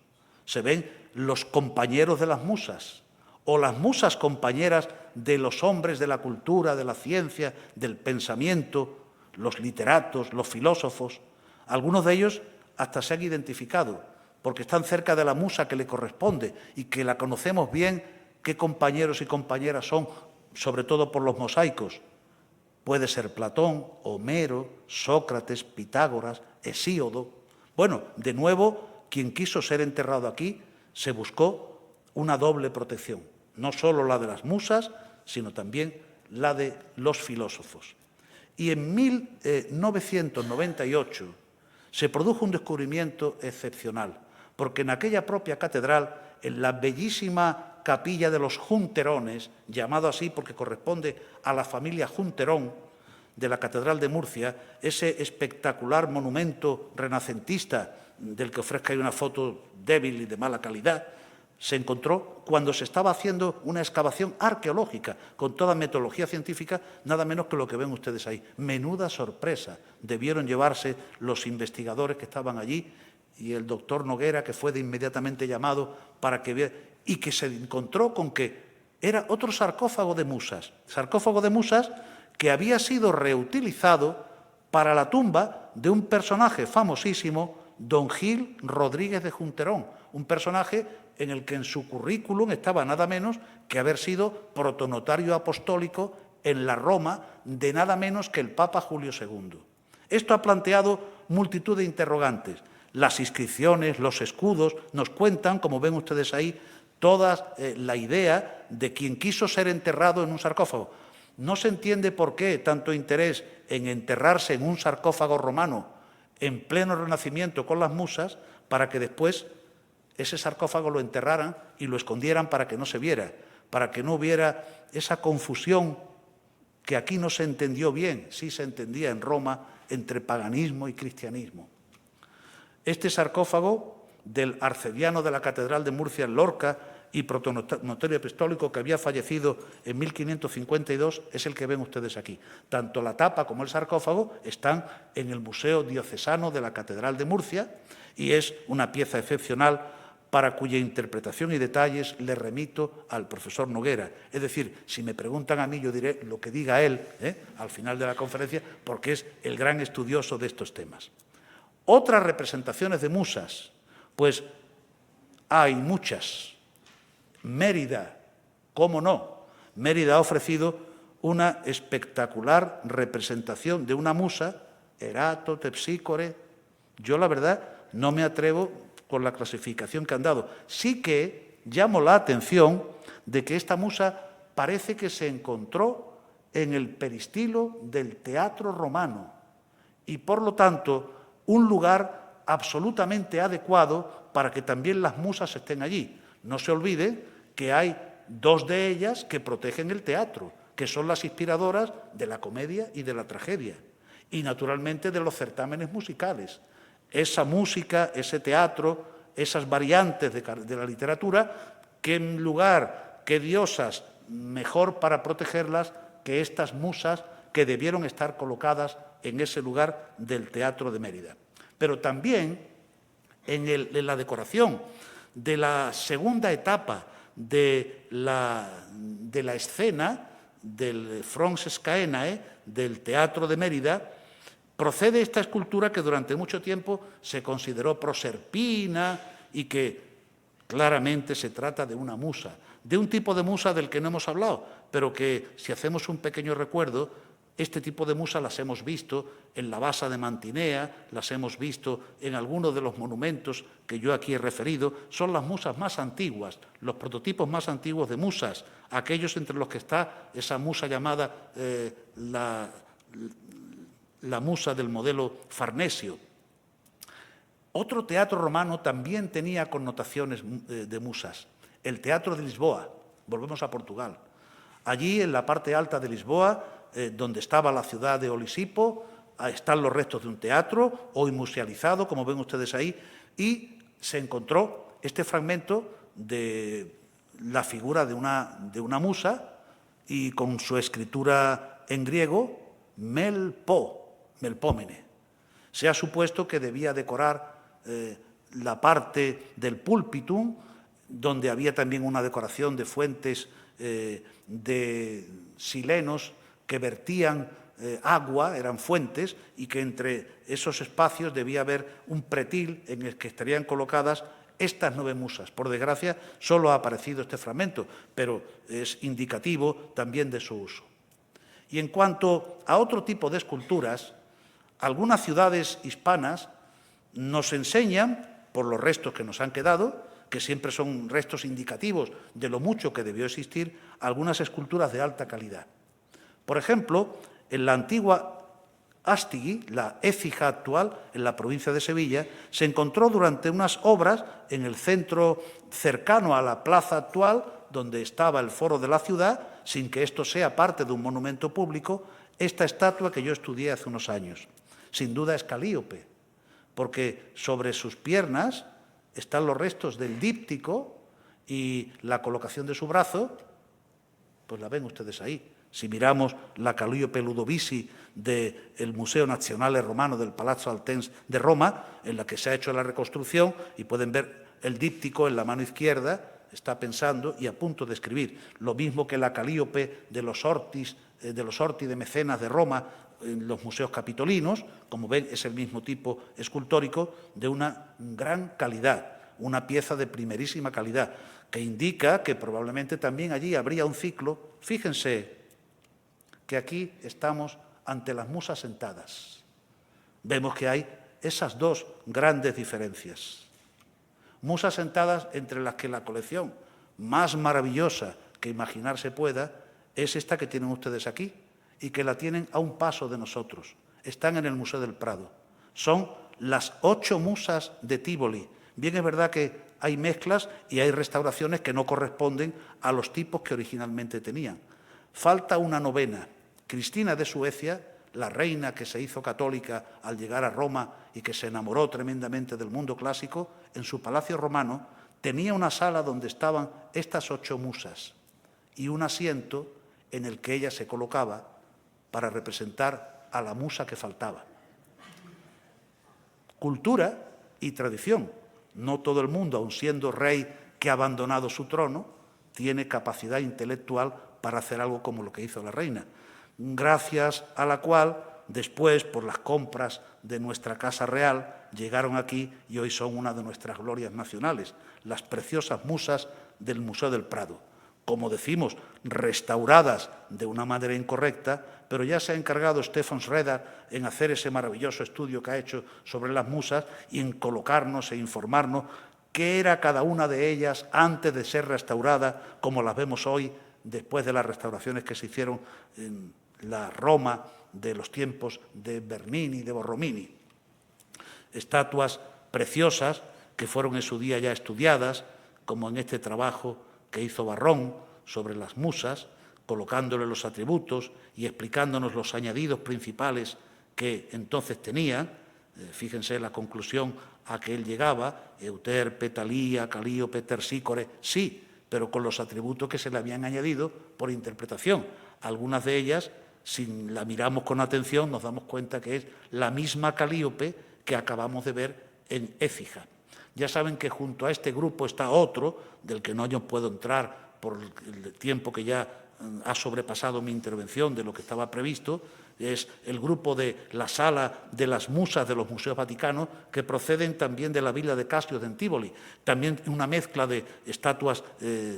Se ven los compañeros de las musas, o las musas compañeras de los hombres de la cultura, de la ciencia, del pensamiento, los literatos, los filósofos. Algunos de ellos hasta se han identificado, porque están cerca de la musa que le corresponde y que la conocemos bien, qué compañeros y compañeras son, sobre todo por los mosaicos. Puede ser Platón, Homero, Sócrates, Pitágoras, Hesíodo. Bueno, de nuevo, quien quiso ser enterrado aquí se buscó una doble protección, no solo la de las musas, sino también la de los filósofos. Y en 1998 se produjo un descubrimiento excepcional, porque en aquella propia catedral, en la bellísima capilla de los Junterones, llamado así porque corresponde a la familia Junterón de la Catedral de Murcia, ese espectacular monumento renacentista del que ofrezco ahí una foto débil y de mala calidad, se encontró cuando se estaba haciendo una excavación arqueológica con toda metodología científica, nada menos que lo que ven ustedes ahí. Menuda sorpresa debieron llevarse los investigadores que estaban allí y el doctor Noguera, que fue de inmediatamente llamado para que viera, y que se encontró con que era otro sarcófago de musas que había sido reutilizado para la tumba de un personaje famosísimo, don Gil Rodríguez de Junterón, un personaje en el que en su currículum estaba nada menos que haber sido protonotario apostólico en la Roma de nada menos que el Papa Julio II. Esto ha planteado multitud de interrogantes. Las inscripciones, los escudos, nos cuentan, como ven ustedes ahí, toda la idea de quien quiso ser enterrado en un sarcófago. No se entiende por qué tanto interés en enterrarse en un sarcófago romano en pleno Renacimiento con las musas, para que después ese sarcófago lo enterraran y lo escondieran para que no se viera, para que no hubiera esa confusión que aquí no se entendió bien, sí se entendía en Roma, entre paganismo y cristianismo. Este sarcófago del arcediano de la Catedral de Murcia en Lorca, y protonotario apostólico que había fallecido en 1552 es el que ven ustedes aquí. Tanto la tapa como el sarcófago están en el Museo Diocesano de la Catedral de Murcia y es una pieza excepcional para cuya interpretación y detalles le remito al profesor Noguera. Es decir, si me preguntan a mí, yo diré lo que diga él al final de la conferencia, porque es el gran estudioso de estos temas. Otras representaciones de musas, pues hay muchas. Mérida, ¿cómo no? Mérida ha ofrecido una espectacular representación de una musa, Erato, Terpsícore. Yo, la verdad, no me atrevo con la clasificación que han dado. Sí que llamo la atención de que esta musa parece que se encontró en el peristilo del teatro romano y, por lo tanto, un lugar absolutamente adecuado para que también las musas estén allí. No se olvide que hay dos de ellas que protegen el teatro, que son las inspiradoras de la comedia y de la tragedia, y naturalmente de los certámenes musicales. Esa música, ese teatro, esas variantes de la literatura, qué lugar, qué diosas mejor para protegerlas que estas musas que debieron estar colocadas en ese lugar del Teatro de Mérida. Pero también en la decoración de la segunda etapa de la escena del Frons Scaenae, del Teatro de Mérida, procede esta escultura que durante mucho tiempo se consideró proserpina y que claramente se trata de una musa, de un tipo de musa del que no hemos hablado, pero que si hacemos un pequeño recuerdo, este tipo de musa las hemos visto en la Basa de Mantinea, las hemos visto en algunos de los monumentos que yo aquí he referido, son las musas más antiguas, los prototipos más antiguos de musas, aquellos entre los que está esa musa llamada la musa del modelo Farnesio. Otro teatro romano también tenía connotaciones de musas, el Teatro de Lisboa. Volvemos a Portugal. Allí, en la parte alta de Lisboa, donde estaba la ciudad de Olisipo, están los restos de un teatro, hoy musealizado, como ven ustedes ahí, y se encontró este fragmento de la figura de una musa y con su escritura en griego, Melpómene. Se ha supuesto que debía decorar la parte del púlpitum, donde había también una decoración de fuentes de silenos que vertían agua, eran fuentes, y que entre esos espacios debía haber un pretil en el que estarían colocadas estas 9 musas. Por desgracia, solo ha aparecido este fragmento, pero es indicativo también de su uso. Y en cuanto a otro tipo de esculturas, algunas ciudades hispanas nos enseñan, por los restos que nos han quedado, que siempre son restos indicativos de lo mucho que debió existir, algunas esculturas de alta calidad. Por ejemplo, en la antigua Astigui, la Écija actual, en la provincia de Sevilla, se encontró durante unas obras en el centro cercano a la plaza actual, donde estaba el foro de la ciudad, sin que esto sea parte de un monumento público, esta estatua que yo estudié hace unos años. Sin duda es Calíope, porque sobre sus piernas están los restos del díptico y la colocación de su brazo, pues la ven ustedes ahí. Si miramos la Calíope Ludovisi del Museo Nazionale Romano del Palazzo Altense de Roma, en la que se ha hecho la reconstrucción, y pueden ver el díptico en la mano izquierda, está pensando y a punto de escribir. Lo mismo que la Calíope de los Orti de Mecenas de Roma, en los museos capitolinos, como ven, es el mismo tipo escultórico de una gran calidad, una pieza de primerísima calidad, que indica que probablemente también allí habría un ciclo. Fíjense que aquí estamos ante las musas sentadas. Vemos que hay esas dos grandes diferencias. Musas sentadas entre las que la colección más maravillosa que imaginarse pueda es esta que tienen ustedes aquí y que la tienen a un paso de nosotros. Están en el Museo del Prado. Son las 8 musas de Tívoli. Bien es verdad que hay mezclas y hay restauraciones que no corresponden a los tipos que originalmente tenían. Falta una novena. Cristina de Suecia, la reina que se hizo católica al llegar a Roma y que se enamoró tremendamente del mundo clásico, en su palacio romano tenía una sala donde estaban estas 8 musas y un asiento en el que ella se colocaba para representar a la musa que faltaba. Cultura y tradición. No todo el mundo, aun siendo rey que ha abandonado su trono, tiene capacidad intelectual para hacer algo como lo que hizo la reina, gracias a la cual después, por las compras de nuestra Casa Real, llegaron aquí y hoy son una de nuestras glorias nacionales, las preciosas musas del Museo del Prado. Como decimos, restauradas de una manera incorrecta, pero ya se ha encargado Stefan Schroeder en hacer ese maravilloso estudio que ha hecho sobre las musas y en colocarnos e informarnos qué era cada una de ellas antes de ser restaurada, como las vemos hoy, después de las restauraciones que se hicieron en la Roma de los tiempos de Bernini y de Borromini. Estatuas preciosas que fueron en su día ya estudiadas, como en este trabajo que hizo Varrón sobre las musas, colocándole los atributos y explicándonos los añadidos principales que entonces tenían. Fíjense la conclusión a que él llegaba: Euterpe, Talía, Calíope, Tersícore, sí, pero con los atributos que se le habían añadido por interpretación. Algunas de ellas, si la miramos con atención, nos damos cuenta que es la misma Calíope que acabamos de ver en Écija. Ya saben que junto a este grupo está otro, del que no yo puedo entrar por el tiempo que ya ha sobrepasado mi intervención de lo que estaba previsto, es el grupo de la Sala de las Musas de los Museos Vaticanos, que proceden también de la Villa de Casio de Antívoli. También una mezcla de estatuas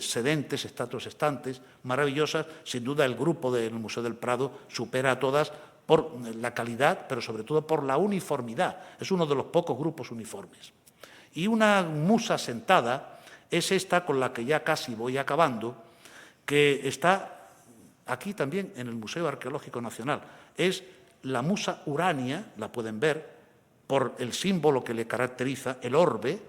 sedentes, estatuas estantes, maravillosas. Sin duda el grupo del Museo del Prado supera a todas por la calidad, pero sobre todo por la uniformidad. Es uno de los pocos grupos uniformes. Y una musa sentada es esta con la que ya casi voy acabando, que está aquí también en el Museo Arqueológico Nacional. Es la musa Urania, la pueden ver, por el símbolo que le caracteriza, el orbe,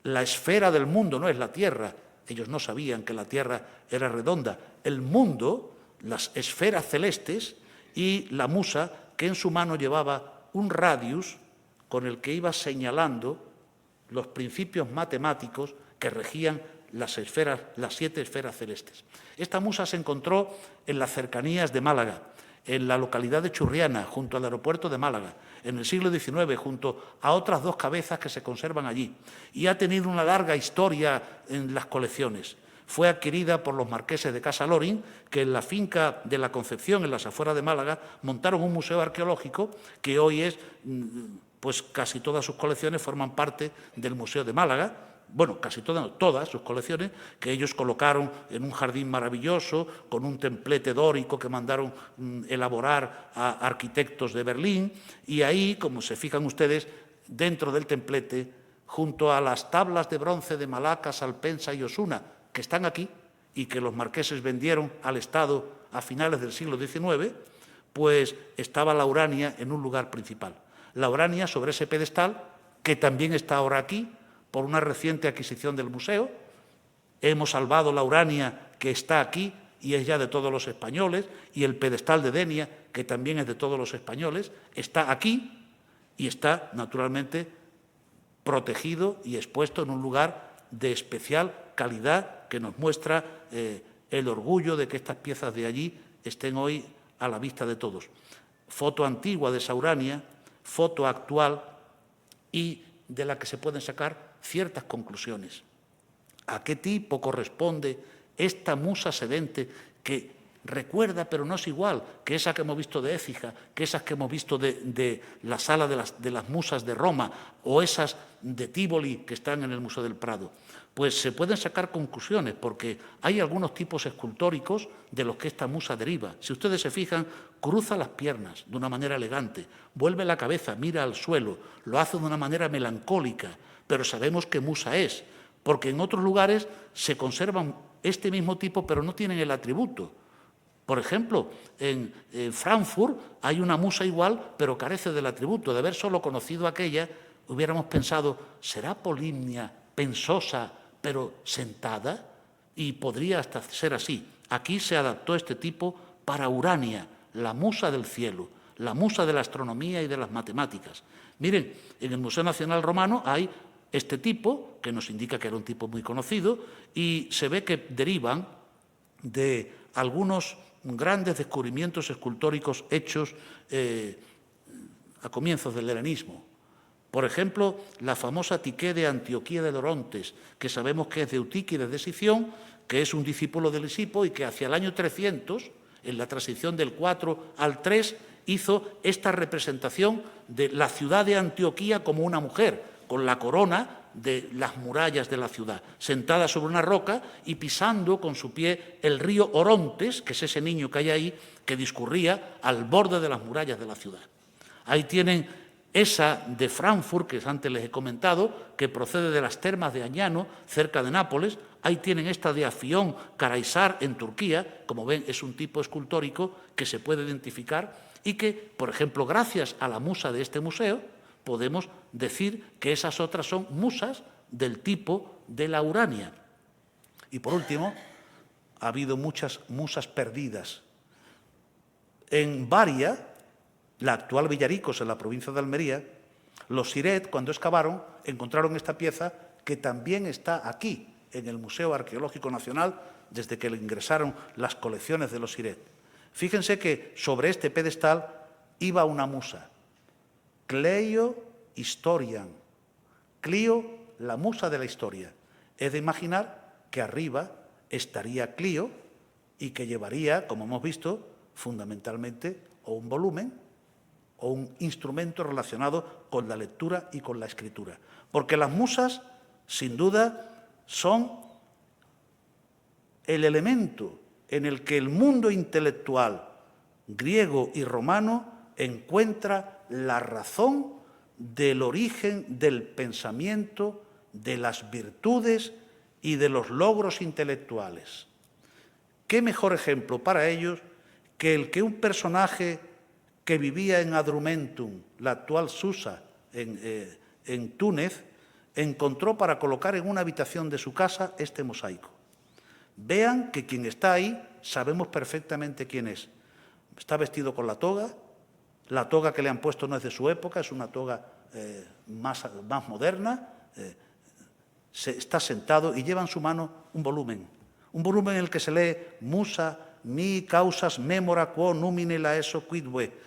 la esfera del mundo, no es la Tierra. Ellos no sabían que la Tierra era redonda. El mundo, las esferas celestes y la musa que en su mano llevaba un radius con el que iba señalando los principios matemáticos que regían las 7 esferas celestes. Esta musa se encontró en las cercanías de Málaga, en la localidad de Churriana, junto al aeropuerto de Málaga, en el siglo XIX, junto a otras 2 cabezas que se conservan allí, y ha tenido una larga historia en las colecciones. Fue adquirida por los marqueses de Casa Lorin, que en la finca de la Concepción, en las afueras de Málaga, montaron un museo arqueológico que hoy es, pues casi todas sus colecciones forman parte del Museo de Málaga. Bueno, casi todas sus colecciones, que ellos colocaron en un jardín maravilloso, con un templete dórico que mandaron elaborar a arquitectos de Berlín, y ahí, como se fijan ustedes, dentro del templete, junto a las tablas de bronce de Malaca, Salpensa y Osuna, que están aquí y que los marqueses vendieron al Estado a finales del siglo XIX, pues estaba la Urania en un lugar principal. La Urania sobre ese pedestal, que también está ahora aquí, por una reciente adquisición del museo. Hemos salvado la Urania, que está aquí y es ya de todos los españoles, y el pedestal de Denia, que también es de todos los españoles, está aquí y está, naturalmente, protegido y expuesto en un lugar de especial calidad que nos muestra el orgullo de que estas piezas de allí estén hoy a la vista de todos. Foto antigua de esa Urania, foto actual y de la que se pueden sacar ciertas conclusiones. ¿A qué tipo corresponde esta musa sedente que recuerda, pero no es igual que esa que hemos visto de Écija, que esas que hemos visto de la Sala de las Musas de Roma o esas de Tívoli que están en el Museo del Prado? Pues se pueden sacar conclusiones, porque hay algunos tipos escultóricos de los que esta musa deriva. Si ustedes se fijan, cruza las piernas de una manera elegante, vuelve la cabeza, mira al suelo, lo hace de una manera melancólica, pero sabemos qué musa es, porque en otros lugares se conservan este mismo tipo, pero no tienen el atributo. Por ejemplo, en Frankfurt hay una musa igual, pero carece del atributo. De haber solo conocido aquella, hubiéramos pensado, ¿será Polimnia pensosa, pero sentada? Y podría hasta ser así. Aquí se adaptó este tipo para Urania, la musa del cielo, la musa de la astronomía y de las matemáticas. Miren, en el Museo Nacional Romano hay este tipo, que nos indica que era un tipo muy conocido, y se ve que derivan de algunos grandes descubrimientos escultóricos hechos a comienzos del helenismo. Por ejemplo, la famosa Tiqué de Antioquía de Dorontes, que sabemos que es de Eutíquides de Sición, que es un discípulo de Lisipo y que hacia el año 300, en la transición del 4 al 3, hizo esta representación de la ciudad de Antioquía como una mujer, con la corona de las murallas de la ciudad, sentada sobre una roca y pisando con su pie el río Orontes, que es ese niño que hay ahí, que discurría al borde de las murallas de la ciudad. Ahí tienen esa de Frankfurt, que antes les he comentado, que procede de las termas de Añano, cerca de Nápoles. Ahí tienen esta de Afión Karahisar, en Turquía. Como ven, es un tipo escultórico que se puede identificar y que, por ejemplo, gracias a la musa de este museo, podemos decir que esas otras son musas del tipo de la Urania. Y, por último, ha habido muchas musas perdidas. En Varia, la actual Villaricos, en la provincia de Almería, los Siret, cuando excavaron, encontraron esta pieza que también está aquí, en el Museo Arqueológico Nacional, desde que le ingresaron las colecciones de los Siret. Fíjense que sobre este pedestal iba una musa, Cleio Historian, Clio, la musa de la historia. Es de imaginar que arriba estaría Clio y que llevaría, como hemos visto, fundamentalmente o un volumen o un instrumento relacionado con la lectura y con la escritura. Porque las musas, sin duda, son el elemento en el que el mundo intelectual griego y romano encuentra la razón del origen del pensamiento, de las virtudes y de los logros intelectuales. ¿Qué mejor ejemplo para ellos que el que un personaje que vivía en Adrumentum, la actual Susa, en Túnez, encontró para colocar en una habitación de su casa este mosaico? Vean que quien está ahí sabemos perfectamente quién es. Está vestido con la toga que le han puesto no es de su época, es una toga más moderna, está sentado y lleva en su mano un volumen en el que se lee Musa, mi causas memora quo numine laeso quidve.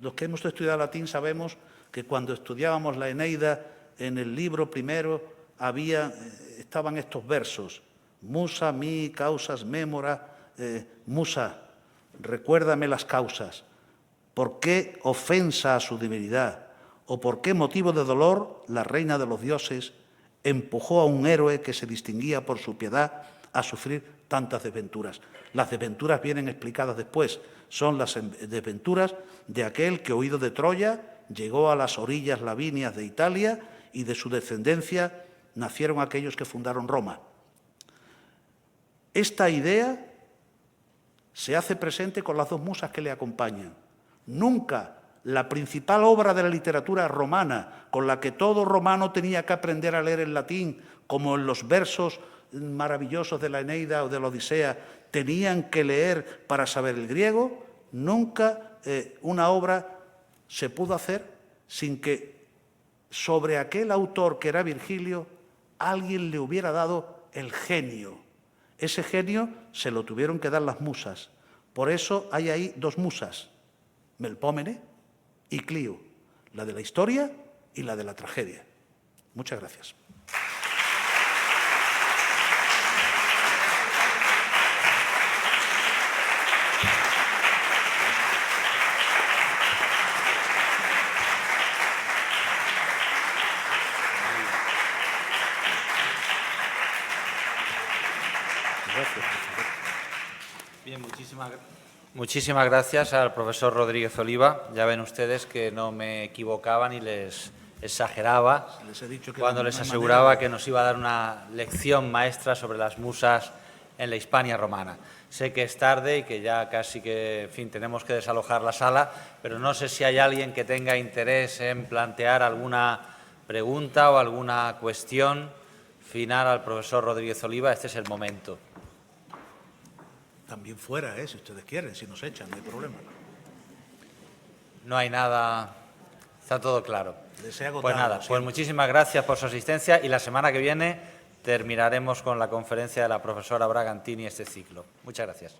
Los que hemos estudiado latín sabemos que cuando estudiábamos la Eneida, en el libro primero estaban estos versos, Musa, mi causas memora, Musa, recuérdame las causas. ¿Por qué ofensa a su divinidad o por qué motivo de dolor la reina de los dioses empujó a un héroe que se distinguía por su piedad a sufrir tantas desventuras? Las desventuras vienen explicadas después. Son las desventuras de aquel que, huido de Troya, llegó a las orillas lavinias de Italia y de su descendencia nacieron aquellos que fundaron Roma. Esta idea se hace presente con las dos musas que le acompañan. Nunca la principal obra de la literatura romana, con la que todo romano tenía que aprender a leer en latín, como en los versos maravillosos de la Eneida o de la Odisea, tenían que leer para saber el griego, nunca una obra se pudo hacer sin que sobre aquel autor que era Virgilio alguien le hubiera dado el genio. Ese genio se lo tuvieron que dar las musas. Por eso hay ahí dos musas, Melpómene y Clio, la de la historia y la de la tragedia. Muchas gracias. Bien, muchísimas gracias al profesor Rodríguez Oliva. Ya ven ustedes que no me equivocaba ni les exageraba cuando les aseguraba que nos iba a dar una lección maestra sobre las musas en la Hispania romana. Sé que es tarde y que ya casi que, en fin, tenemos que desalojar la sala, pero no sé si hay alguien que tenga interés en plantear alguna pregunta o alguna cuestión final al profesor Rodríguez Oliva. Este es el momento. También fuera, si ustedes quieren, si nos echan, no hay problema. No hay nada Está todo claro. Les he agotado, Pues nada, pues muchísimas gracias por su asistencia y la semana que viene terminaremos con la conferencia de la profesora Bragantini este ciclo. Muchas gracias.